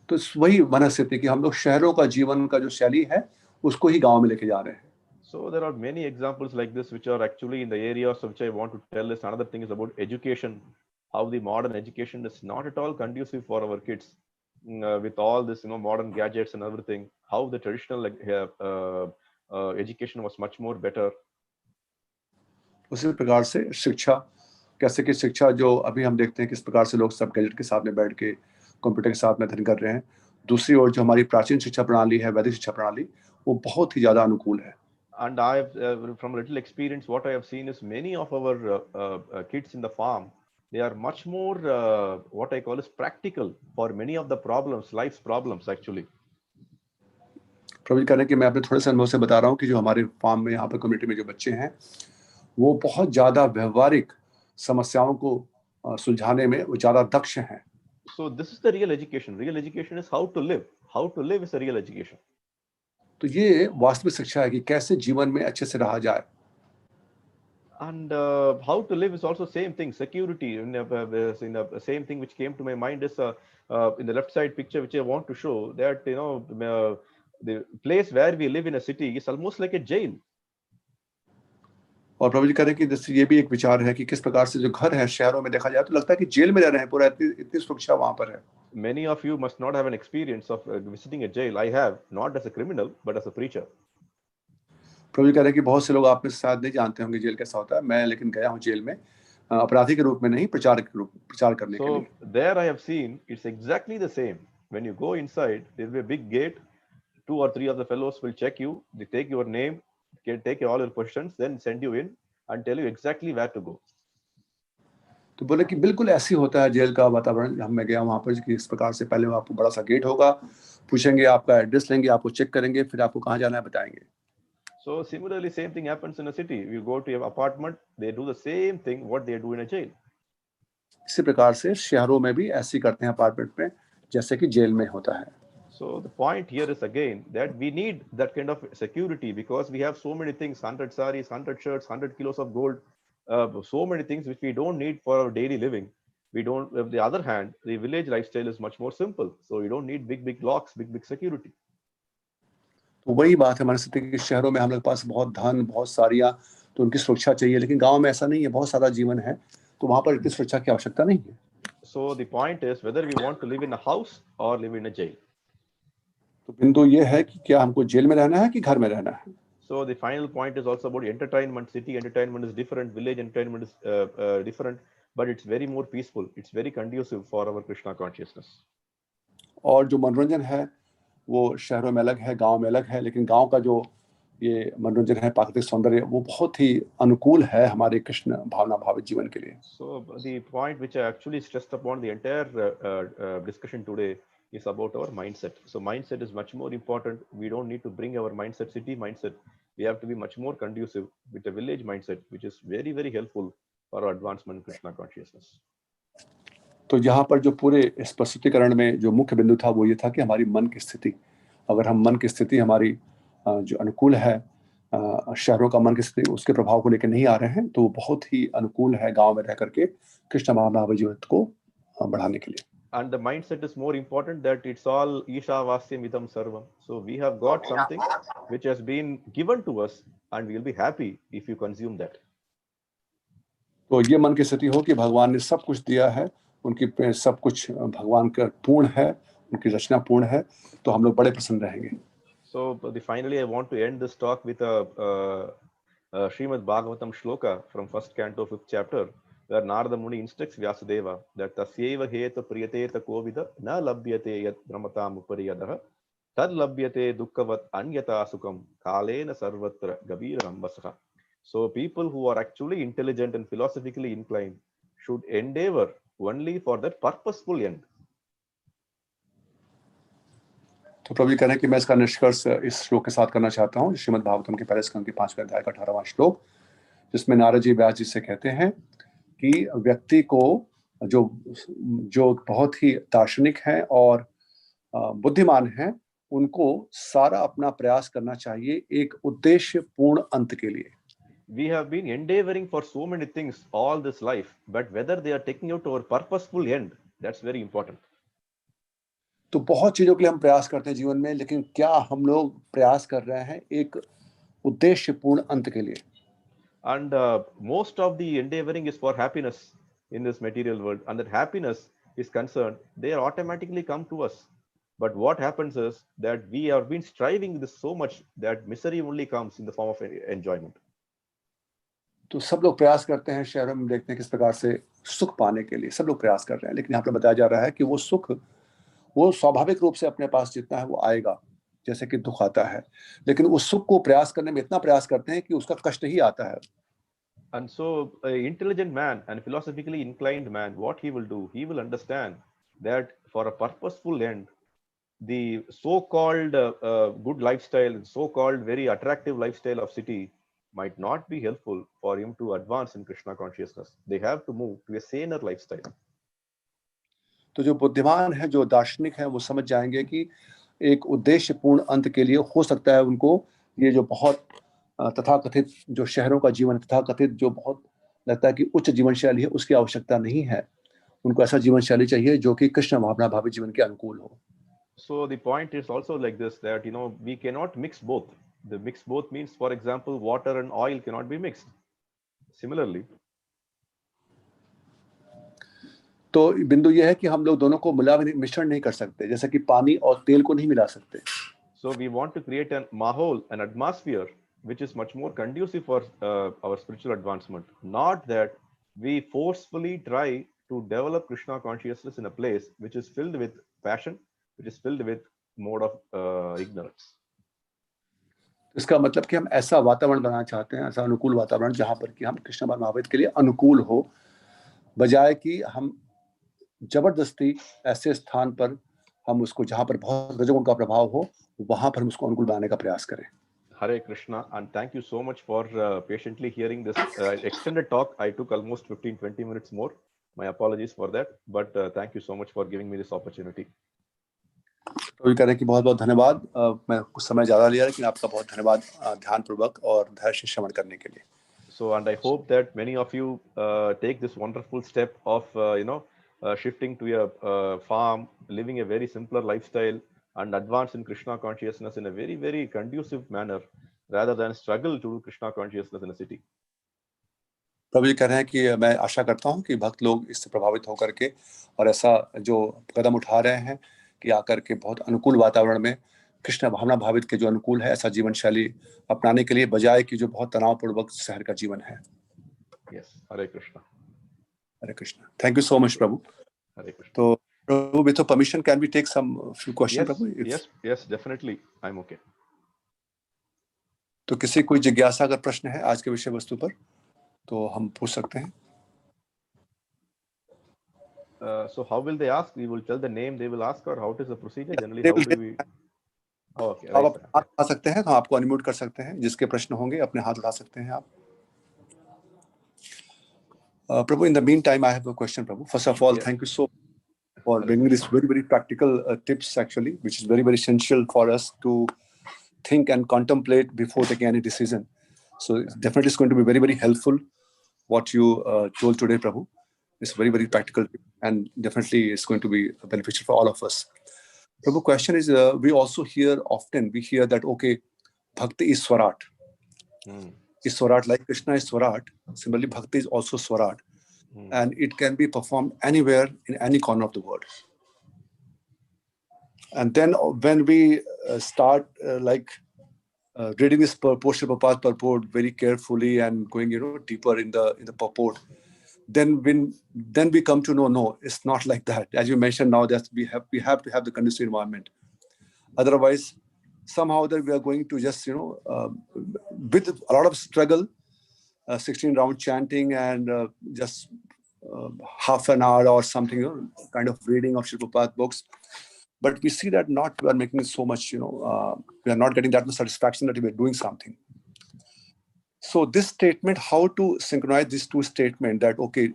तो वही मनस्थिति कि हम लोग शहरों का जीवन का जो शैली है उसको ही गांव में लेके जा रहे हैं. So there are many examples like this which are actually in the areas which I want to tell is another thing is about education. How the modern education is not at all conducive for our kids with all this modern gadgets and everything. How the traditional education was much more better. उसी प्रकार से शिक्षा, कैसे कि शिक्षा जो अभी हम देखते हैं किस प्रकार से लोग सब गैजेट के साथ में बैठ के कंप्यूटर के साथ में अध्ययन कर रहे हैं. दूसरी ओर जो हमारी प्राचीन शिक्षा प्रणाली है, वैदिक शिक्षा प्रणाली, वो बहुत ही ज्यादा अनुकूल है. And I have, from little experience, what I have seen is many of our kids in the farm, they are much more what I call is practical for many of the problems, life's problems actually. प्रभु कहने कि मैं अपने थोड़े से अनुभव से बता रहा हूँ कि जो हमारे फार्म में यहाँ पर कम्युनिटी में जो बच्चे हैं, वो बहुत ज्यादा व्यवहारिक समस्याओं को सुलझाने में वो ज्यादा दक्ष हैं. So this is the real education. Real education is how to live. How to live is a real education. तो ये वास्तविक शिक्षा है कि कैसे जीवन में अच्छे से रहा जाए. And how to live is also same thing. Security, same thing which came to my mind is in the left side picture which I want to show that the place where we live in a city is almost like a jail. और प्रभु जी कह रहे हैं कि ये भी एक विचार है कि किस प्रकार से जो घर है शहरों में देखा जाए तो लगता है कि जेल में रह रहे हैं, पूरा इतनी सुरक्षा वहां पर है. Many of you must not have an experience of visiting a jail. I have, not as a criminal, but as a preacher. प्रभु जी कह रहे हैं कि बहुत से लोग आप में शायद नहीं जानते होंगे जेल कैसा होता है. मैं लेकिन गया हूँ जेल में, अपराधी के रूप में नहीं, प्रचार करने के लिए. So there I have seen it's exactly the same. When you go inside, there will be a big gate. 2 or 3 of the fellows will check you. They take your name, take all your questions, then send you in and tell you exactly where to go. तो बोले कि बिल्कुल ऐसी होता है jail का वातावरण. हम मैं गया वहां पर कि इस प्रकार से पहले आपको बड़ा सा गेट होगा, पूछेंगे, आपका एड्रेस लेंगे, आपको चेक करेंगे, फिर आपको कहाँ जाना है बताएंगे. So similarly, same thing happens in a city. You go to your apartment, they do the same thing what they do in a jail. इसी प्रकार से शहरों में भी ऐसे करते हैं अपार्टमेंट में जैसे कि जेल में होता है. So the point here is again that we need that kind of security because we have so many things, 100 saris, 100 shirts, 100 kilos of gold, so many things which we don't need for our daily living. We don't. On the other hand, the village lifestyle is much more simple, so you don't need big locks, big security. तो वही बात है हमारे स्थिति के शहरों में हम लोग पास बहुत धन, बहुत सारियां, तो उनकी सुरक्षा चाहिए, लेकिन गांव में ऐसा नहीं है. बहुत सारा जीवन है तो वहां पर इतनी सुरक्षा की आवश्यकता नहीं है. So the point is whether we want to live in a house or live in a jail. तो बिंदु ये है कि क्या हमको जेल में रहना है कि घर में रहना है. So the final point is also about entertainment. City entertainment is different, village entertainment is different, but it's very more peaceful. It's very conducive for our Krishna consciousness. और जो मनोरंजन है वो शहरों में अलग है, गांव में अलग है, लेकिन गांव का जो ये मनोरंजन है, प्राकृतिक सौंदर्य, वो बहुत ही अनुकूल है हमारे कृष्ण भावना भावित जीवन के लिए. So the point which I actually stressed upon the entire discussion today is about our mindset. So mindset is much more important. We don't need to bring our mindset, city mindset. We have to be much more conducive with a village mindset, which is very helpful for our advancement in Krishna consciousness. तो यहाँ पर जो पूरे इस प्रस्तुतिकरण में जो मुख्य बिंदु था वो ये था कि हमारी मन की स्थिति, अगर हम मन की स्थिति हमारी जो अनुकूल है शहरों का मन की स्थिति उसके प्रभाव को लेकर नहीं आ रहे हैं, तो बहुत ही अनुकूल है गांव में रह करके कृष्ण भावनाभावी जीवन को बढ़ाने के लिए। And the mindset is more important, that it's all Ishavasyam idam sarvam. So we have got something which has been given to us, and we'll be happy if you consume that. तो ये मन की स्थिति हो कि भगवान ने सब कुछ दिया है, उनकी सब कुछ भगवान का पूर्ण है, उनकी रचना पूर्ण है, तो हम लोग बड़े प्रसन्न रहेंगे। So finally, I want to end this talk with a Srimad Bhagavatam shloka from first canto, 5th chapter, where Narada Muni instructs Vyasadeva that tasyeva heta priyate takovida na labhyate yat brahmatam upariyadaha tad labhyate dukkhavat anyata sukam kalena sarvatra gaviram vasaha. So people who are actually intelligent and philosophically inclined should endeavor only for that purposeful end. तो प्रभु जी कह रहे हैं कि मैं इसका निष्कर्ष इस श्लोक के साथ करना चाहता हूँ, श्रीमद् भागवतम के पहले स्कंद के 5वें अध्याय का 18वां श्लोक, जिसमें नारद जी व्यास जी से कहते हैं कि व्यक्ति को जो बहुत ही दार्शनिक हैं और बुद्धिमान हैं, उनको सारा अपना प्रयास करना चाहिए एक उद्देश्य पूर्ण अंत के लिए। We have been endeavoring for so many things all this life, but whether they are taking you to our purposeful end, that's very important. तो बहुत चीजों के लिए हम प्रयास करते हैं जीवन में, लेकिन क्या हम लोग प्रयास कर रहे हैं एक उद्देश्य पूर्ण अंत के लिए? And most of the endeavoring is for happiness in this material world, and that happiness is concerned, they automatically come to us. But what happens is that we have been striving this so much that misery only comes in the form of enjoyment. तो सब लोग प्रयास करते हैं, शहरों में देखते हैं किस प्रकार से सुख पाने के लिए सब लोग प्रयास कर रहे हैं, लेकिन यहाँ पे बताया जा रहा है कि वो सुख वो स्वाभाविक रूप से अपने पास जितना है वो आएगा, जैसे कि दुख आता है, लेकिन उस सुख को प्रयास करने में इतना प्रयास करते हैं कि उसका कष्ट ही आता है। And so an intelligent man and philosophically inclined man, what he will do, he will understand that for a purposeful end, the so-called good lifestyle, so-called very attractive lifestyle of city might not be helpful for him to advance in Krishna consciousness. They have to move to a saner lifestyle. तो जो बुद्धिमान है, जो दार्शनिक है, वो समझ जाएंगे कि एक उद्देश्य पूर्ण अंत के लिए हो सकता है उनको ये जो बहुत तथाकथित जो शहरों का जीवन, तथाकथित जो बहुत लगता है कि उच्च जीवन शैली है, उसकी आवश्यकता नहीं है। उनको ऐसा जीवन शैली चाहिए जो कि कृष्ण भावना भावी जीवन के अनुकूल हो। So the point is also like this, that we cannot mix both. The mix both means, for example, water and oil cannot be mixed. Similarly, तो बिंदु यह है कि हम लोग दोनों को मिश्रण नहीं कर सकते, जैसे कि पानी और तेल को नहीं मिला सकते। So we want to create an mahol, an atmosphere which is much more conducive for our spiritual advancement. Not that we forcefully try to develop Krishna consciousness in a place which is filled with passion, which is filled with mode of ignorance. इसका मतलब कि हम ऐसा वातावरण बनाना चाहते हैं, ऐसा अनुकूल वातावरण जहां पर कि हम कृष्ण भावनाभावित के लिए अनुकूल हो, बजाय कि हम जबरदस्ती ऐसे स्थान पर हम उसको जहां पर बहुत रजोगुण का प्रभाव हो वहां पर हम उसको अनुकूल बनाने का प्रयास करें। Hare Krishna, and thank you so much for patiently hearing this extended talk. I took almost 15-20 minutes more. My apologies for that, but thank you so much for giving me this opportunity. तो ये कह रहे हैं कि बहुत बहुत धन्यवाद, मैं कुछ समय ज़्यादा लिया, लेकिन आपका बहुत धन्यवाद ध्यानपूर्वक और धैर्य से श्रवण करने के लिए। So, and I hope that many of you take this wonderful step of shifting to a farm, living a very simpler lifestyle, and advance in Krishna consciousness in a very, very conducive manner, rather than struggle to do Krishna consciousness in a city. प्रभु जी कह रहे हैं कि मैं आशा करता हूं कि भक्त लोग इससे प्रभावित होकर के और ऐसा जो कदम उठा रहे हैं कि आकर के बहुत अनुकूल वातावरण में कृष्ण भावना भावित के जो अनुकूल है ऐसा जीवन शैली अपनाने के लिए, बजाय कि जो बहुत तनावपूर्वक शहर का जीवन है। Yes, Hare Krishna. Hare Krishna. Thank you so much Prabhu. Hare Krishna. तो प्रभु with your permission, can we take some few questions, Prabhu? Yes, definitely. I'm okay. तो किसी कोई जिज्ञासा अगर प्रश्न है आज के विषय वस्तु पर तो हम पूछ सकते हैं। So how will they ask? We will tell the name they will ask, or how is the procedure? Generally, how do we? Oh, okay. आप अपने हाथ उठा सकते हैं, तो आपको अनम्यूट कर सकते हैं, जिसके प्रश्न होंगे अपने हाथ उठा सकते हैं आप। Prabhu, in the meantime, I have a question, Prabhu. First of all, thank you so much for bringing this very, very practical tips, actually, which is very, very essential for us to think and contemplate before taking any decision. So definitely it's going to be very, very helpful what you told today, Prabhu. It's very, very practical, and definitely it's going to be beneficial for all of us. Prabhu, question is, we also hear that, okay, bhakti is swarat. Is swarat, like Krishna is swarat, similarly bhakti is also swarat. And it can be performed anywhere in any corner of the world. And then when we start reading this portion of Prabhupada's purport very carefully and going deeper in the purport, then we come to know, no, it's not like that. As you mentioned now, that we have to have the conducive environment. Otherwise, somehow that we are going to just with a lot of struggle, 16 round chanting and just half an hour or something, kind of reading of Srila Prabhupada books. But we see that we are making so much, we are not getting that much satisfaction that we are doing something. So this statement, how to synchronize these two statements, that, okay,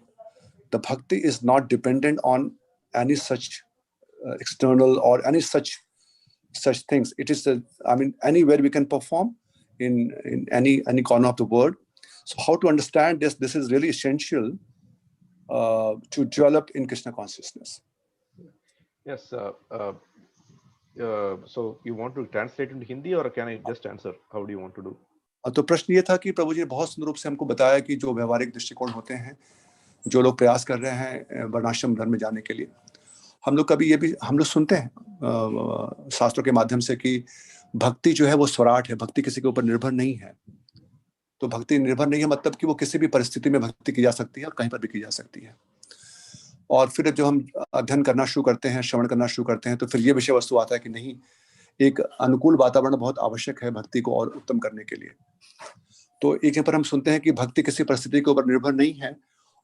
the bhakti is not dependent on any such external or any such things. It is, anywhere we can perform in any corner of the world. So how to understand this? This is really essential to develop in Krishna consciousness. Yes. So you want to translate into Hindi, or can I just answer? How do you want to do? तो प्रश्न ये था कि प्रभु जी ने बहुत सुंदर रूप से हमको बताया कि जो व्यवहारिक दृष्टिकोण होते हैं, जो लोग प्रयास कर रहे हैं वर्णाश्रम धर्म में जाने के लिए, हम लोग सुनते हैं शास्त्रों के माध्यम से कि भक्ति जो है वो स्वराट है, भक्ति किसी के ऊपर निर्भर नहीं है. तो भक्ति निर्भर नहीं है मतलब कि वो किसी भी परिस्थिति में भक्ति की जा सकती है और कहीं पर भी की जा सकती है. और फिर जब हम अध्ययन करना शुरू करते हैं, श्रवण करना शुरू करते हैं, तो फिर ये विषय वस्तु आता है कि नहीं, एक अनुकूल वातावरण बहुत आवश्यक है भक्ति को और उत्तम करने के लिए. तो एक जगह पर हम सुनते हैं कि भक्ति किसी परिस्थिति के ऊपर निर्भर नहीं है,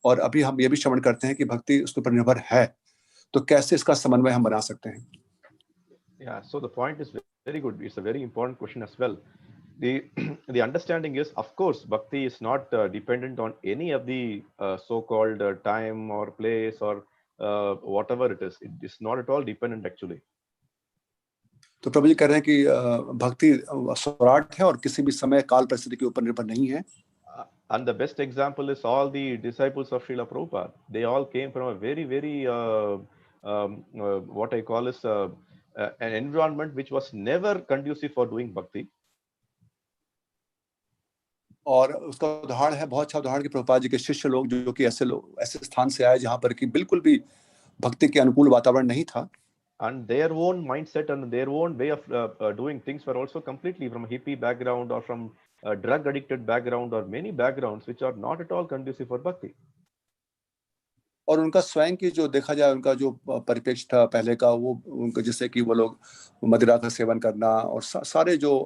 और अभी हम ये भी श्रवण करते हैं कि भक्ति उसके ऊपर निर्भर है. तो कैसे इसका समन्वय हम बना सकते हैं? Yeah, so the point is very good. It's a very important question as well. The understanding is, of course, bhakti is not dependent on any of the so-called time or place or whatever it is. It is not at all dependent actually. तो प्रभु जी कह रहे हैं कि भक्ति स्वराट है और किसी भी समय काल परिस्थिति के ऊपर निर्भर नहीं है. And the best example is all the disciples of Srila Prabhupada. They all came from a very, very what I call is an environment which was never conducive for doing bhakti. और उसका उदाहरण है, बहुत अच्छा उदाहरण, कि प्रभुपाद जी के शिष्य लोग जो कि ऐसे स्थान से आए जहां पर कि बिल्कुल भी भक्ति के अनुकूल वातावरण नहीं था. And their own mindset and their own way of doing things were also completely from a hippie background or from a drug addicted background or many backgrounds which are not at all conducive for bhakti. और उनका स्वयं की जो देखा जाए, उनका जो परिप्रेक्ष्य था पहले का, वो उनको जैसे कि वो लोग मदिरा का सेवन करना और सारे जो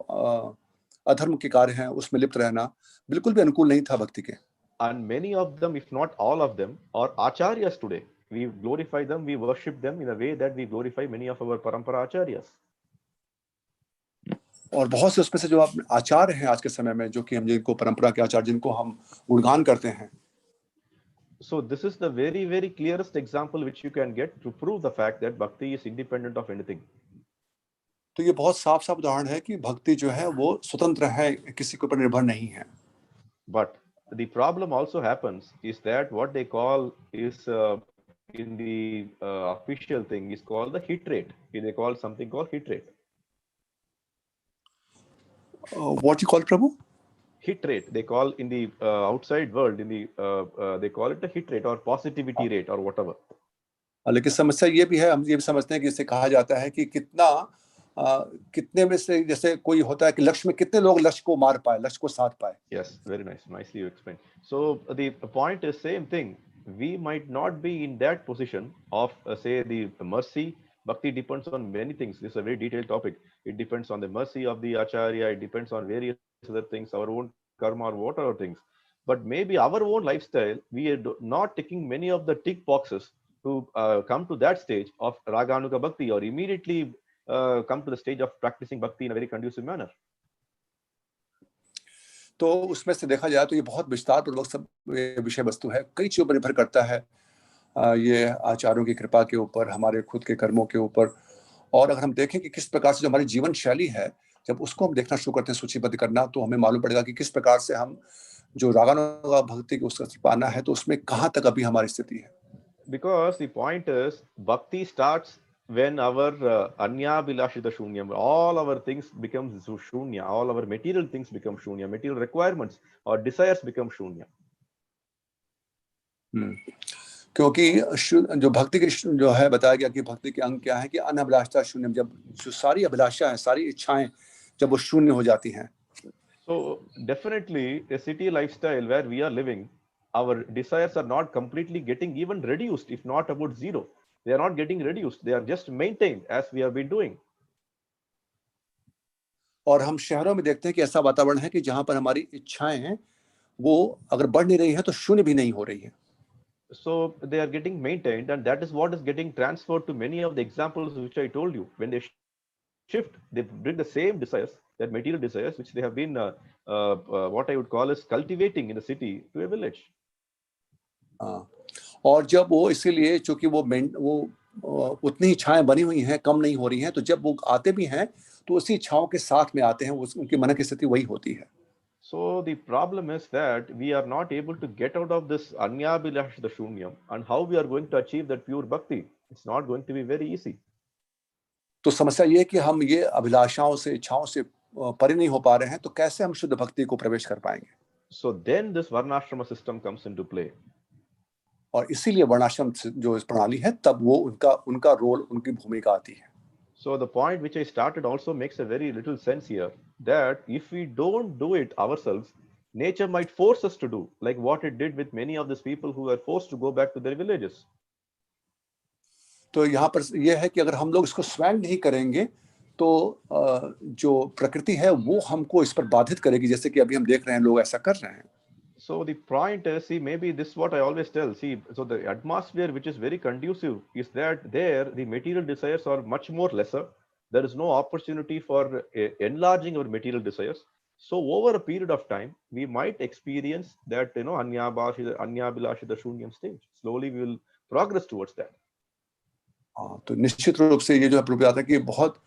अधर्म के कार्य हैं उसमें लिप्त रहना बिल्कुल भी अनुकूल नहीं था भक्ति के. And many of them, if not all of them, are acharyas today. We glorify them, we worship them in a way that we glorify many of our parampara acharyas. और बहुत से उसमें से जो आचार्य हैं आज के समय में, जो कि हम जिनको परंपरा के आचार्य, जिनको हम गुणगान करते हैं. So this is the very, very clearest example which you can get to prove the fact that bhakti is independent of anything. तो ये बहुत साफ उदाहरण है कि भक्ति जो है वो स्वतंत्र है, किसी के ऊपर निर्भर नहीं है. But the problem also happens is that what they call is in the official thing is called the hit rate. They call something called hit rate. What you call, Prabhu? Hit rate. They call in the outside world, in the they call it the hit rate or positivity rate or whatever. लेकिन समस्या ये भी है, हम ये भी समझते हैं कि इसे कहा जाता है कि कितने में से, जैसे कोई होता है कि लक्ष्य में कितने लोग लक्ष्य को मार पाए, लक्ष्य को साध पाए. Yes, very nice. Nicely you explained. So the point is same thing. We might not be in that position of say the mercy. Bhakti depends on many things. This is a very detailed topic. It depends on the mercy of the acharya. It depends on various other things, our own karma or whatever things. But maybe our own lifestyle, we are not ticking many of the tick boxes to come to that stage of Raganuga Bhakti or immediately come to the stage of practicing Bhakti in a very conducive manner. तो उसमें से देखा जाए तो ये बहुत विस्तार पूर्वक सब विषय वस्तु है, कई चीजों पर निर्भर करता है. ये आचार्यों की कृपा के ऊपर, हमारे खुद के कर्मों के ऊपर, और अगर हम देखें कि किस प्रकार से जो हमारी जीवन शैली है जब उसको हम देखना शुरू करते हैं, सूचीबद्ध करना, तो हमें मालूम पड़ेगा कि किस प्रकार से हम जो रागानुगा भक्ति के उस स्तर पर आना है, तो उसमें कहाँ तक अभी हमारी स्थिति है। Because the point is, bhakti starts when our anya bilashita shunyam, all our things become shunya, all our material things become shunya, material requirements or desires become shunya. क्योंकि जो भक्ति की जो है बताया गया कि भक्ति के अंग क्या है कि अनभिलाषा शून्यम, जब जो सारी अभिलाषा है, सारी इच्छाएं जब वो शून्य हो जाती हैं. So definitely a city lifestyle where we are living, our desires are not completely getting even reduced, if not about zero. They are not getting reduced, they are just maintained as we have been doing. और हम शहरों में देखते हैं कि ऐसा वातावरण है कि जहां पर हमारी इच्छाएं हैं वो अगर बढ़ नहीं रही है तो शून्य भी नहीं हो रही है. So they are getting maintained, and that is what is getting transferred to many of the examples which I told you. When they shift, they bring the same desires, that material desires, which they have been what I would call as cultivating in the city, to a village. और जब वो इसीलिए चूंकि वो उतनी इच्छाएं बनी हुई हैं, कम नहीं हो रही हैं, तो जब वो आते भी हैं तो उसी इच्छाओं के साथ में आते हैं, उनकी मन की स्थिति वही होती है. So the problem is that we are not able to get out of this anyabhilashita shunyam, and how we are going to achieve that pure bhakti, it's not going to be very easy. तो समस्या ये है कि हम ये अभिलाषाओं से, इच्छाओं से परे नहीं हो पा रहे हैं, तो कैसे हम शुद्ध भक्ति को प्रवेश कर पाएंगे. So then this varnashrama system comes into play. और इसीलिए वर्णाश्रम जो इस प्रणाली है, तब वो उनका रोल, उनकी भूमिका आती है. So the point which I started also makes a very little sense here, that if we don't do it ourselves, nature might force us to do, like what it did with many of these people who were forced to go back to their villages. तो यहाँ पर यह है कि अगर हम लोग इसको स्वयं नहीं करेंगे तो जो प्रकृति है वो हमको इस पर बाधित करेगी, जैसे कि अभी हम देख रहे हैं लोग ऐसा कर रहे हैं. So the point is, see, maybe this is what I always tell. See, so the atmosphere which is very conducive is that there the material desires are much more lesser. There is no opportunity for enlarging our material desires. So over a period of time, we might experience that, anyabhilashita shunyam stage. Slowly we will progress towards that. तो निश्चित रूप से ये जो प्रभु आता है कि बहुत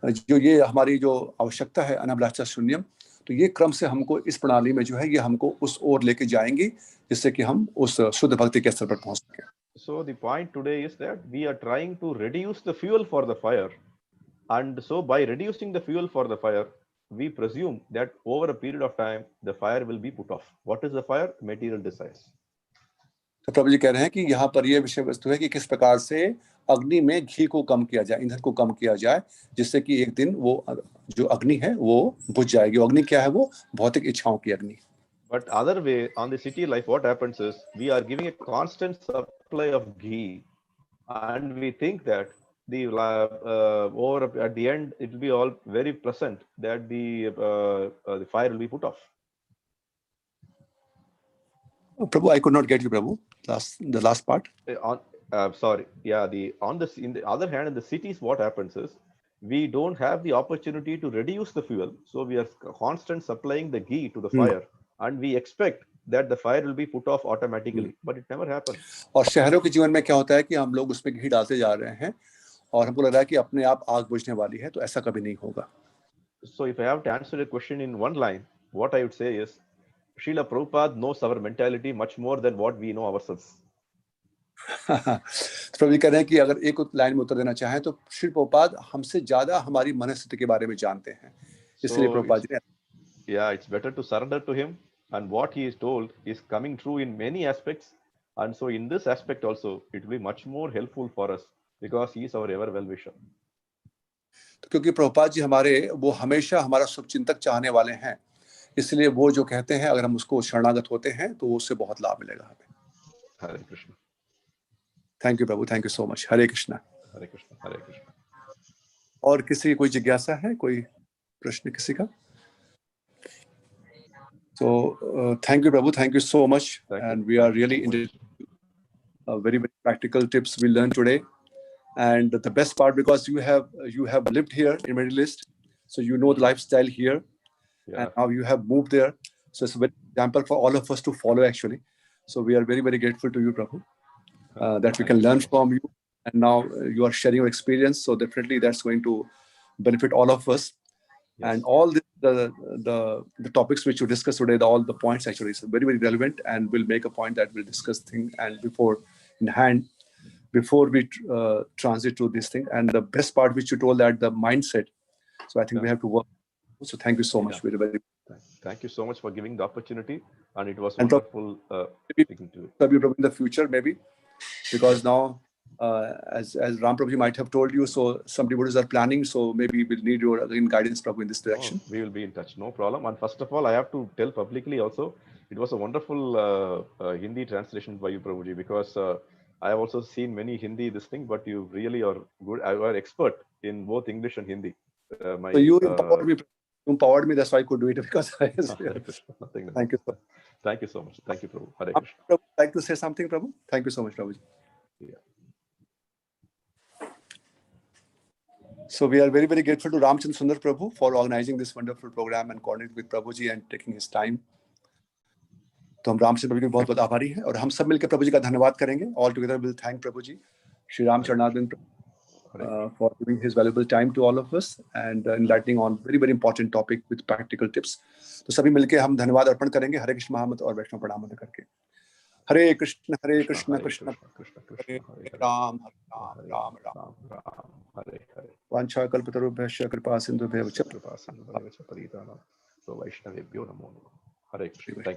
जो ये हमारी जो आवश्यकता है अनभिलाषा शून्यम, तो ये क्रम से हमको इस प्रणाली में जो है ये हमको उस ओर लेके जाएंगी जिससे कि हम उस शुद्ध भक्ति के स्तर पर पहुंच सकें. So the point today is that we are trying to reduce the fuel for the fire, and so by reducing the fuel for the fire, we presume that over a period of time the fire will be put off. What is the fire? Material desires. तो प्रभु जी कह रहे हैं कि यहाँ पर ये विषय वस्तु है कि किस प्रकार से अग्नि में घी को कम किया जाए, ईंधन को कम किया जाए, जिससे कि एक दिन वो जो अग्नि है वो बुझ जाएगी. अग्नि क्या है? वो भौतिक इच्छाओं की अग्नि. But other way, on the city life, what happens is we are giving a constant supply of ghee, and we think that the over at the end it will be all very pleasant, that the fire will be put off. Prabhu, I could not get you, Prabhu. The last part. Sorry. Yeah. In the other hand, in the cities, what happens is we don't have the opportunity to reduce the fuel, so we are constant supplying the ghee to the fire, and we expect that the fire will be put off automatically, but it never happens. और शहरों के जीवन में क्या होता है कि हम लोग उसमें घी डालते जा रहे हैं और हमको लग रहा है कि अपने आप आग बुझने वाली है, तो ऐसा कभी नहीं होगा. So if I have to answer a question in one line, what I would say is, Srila Prabhupada knows our mentality much more than what we know ourselves. प्रभु जी कह रहे हैं कि अगर एक लाइन में उत्तर देना चाहें तो श्री प्रभुपाद हमसे ज्यादा हमारी मनस्थिति के बारे में जानते हैं, इसलिए प्रभुपाद जी ने. Yeah, it's better to surrender to him, and what he is told is coming true in many aspects, and so in this aspect also it will be much more helpful for us because he is our ever well wisher. तो क्योंकि प्रभुपाद जी हमारे वो हमेशा हमारा शुभचिंतक चाहने वाले हैं, इसलिए वो जो कहते हैं अगर हम उसको शरणागत होते हैं तो उससे बहुत लाभ मिलेगा हमें. हरे कृष्ण. थैंक यू प्रभु, thank you so much. Hare Krishna. Hare Krishna. Hare Krishna. और किसी कोई जिज्ञासा है, कोई प्रश्न किसी का? So thank you Prabhu, thank you so much. And we are really into very practical tips we learned today. And the best part, because you have lived here in Middle East, so you know the lifestyle here, and now you have moved there. So it's a very example for all of us to follow actually. So we are very, very grateful to you, Prabhu, that we can learn from you. And now you are sharing your experience. So definitely that's going to benefit all of us. Yes. And all the topics which you discussed today, all the points actually is very, very relevant, and we'll make a point that we'll discuss thing and before we transit to this thing. And the best part which you told, that the mindset. So I think we have to work. So thank you so much. Very, very. Thank you so much for giving the opportunity, and it was And wonderful speaking to you. Prabhu, in the future, maybe, because now, as Ram Prabhuji might have told you, so some devotees are planning, so maybe we'll need your again guidance, Prabhu, in this direction. We will be in touch, no problem. And first of all, I have to tell publicly also, it was a wonderful Hindi translation by you, Prabhuji, because I have also seen many Hindi this thing, but you really are good. You are expert in both English and Hindi. So you empowered me. That's why I could do it, because I was, Nothing. Thank you. Thank you so much. Thank you, Prabhu. Hare Krishna. Prabhu, like to say something, Prabhu? Thank you so much, Prabhuji. Yeah. So we are very, very grateful to Ramchandra Sundar Prabhu for organizing this wonderful program and coordinating with Prabhuji and taking his time. तो हम रामचंद्र प्रभु जी बहुत बहुत आभारी हैं, और हम सब मिलकर प्रभु जी का धन्यवाद करेंगे. All together we'll thank Prabhu ji, Shri Ram Charnarvind, for giving his valuable time to all of us and enlightening on very, very important topic with practical tips. तो सभी मिलकर हम धन्यवाद अर्पण करेंगे हरे कृष्ण महामंत्र और वैष्णव प्रणाम करके. हरे कृष्ण कृष्ण कृष्ण हरे राम राम राम हरे हरे. वांछा कल्पतरुभ्यश्च कृपा सिंधुभ्यश्च वैष्णवेभ्यो नमो नमः. हरे कृष्ण. Thank you.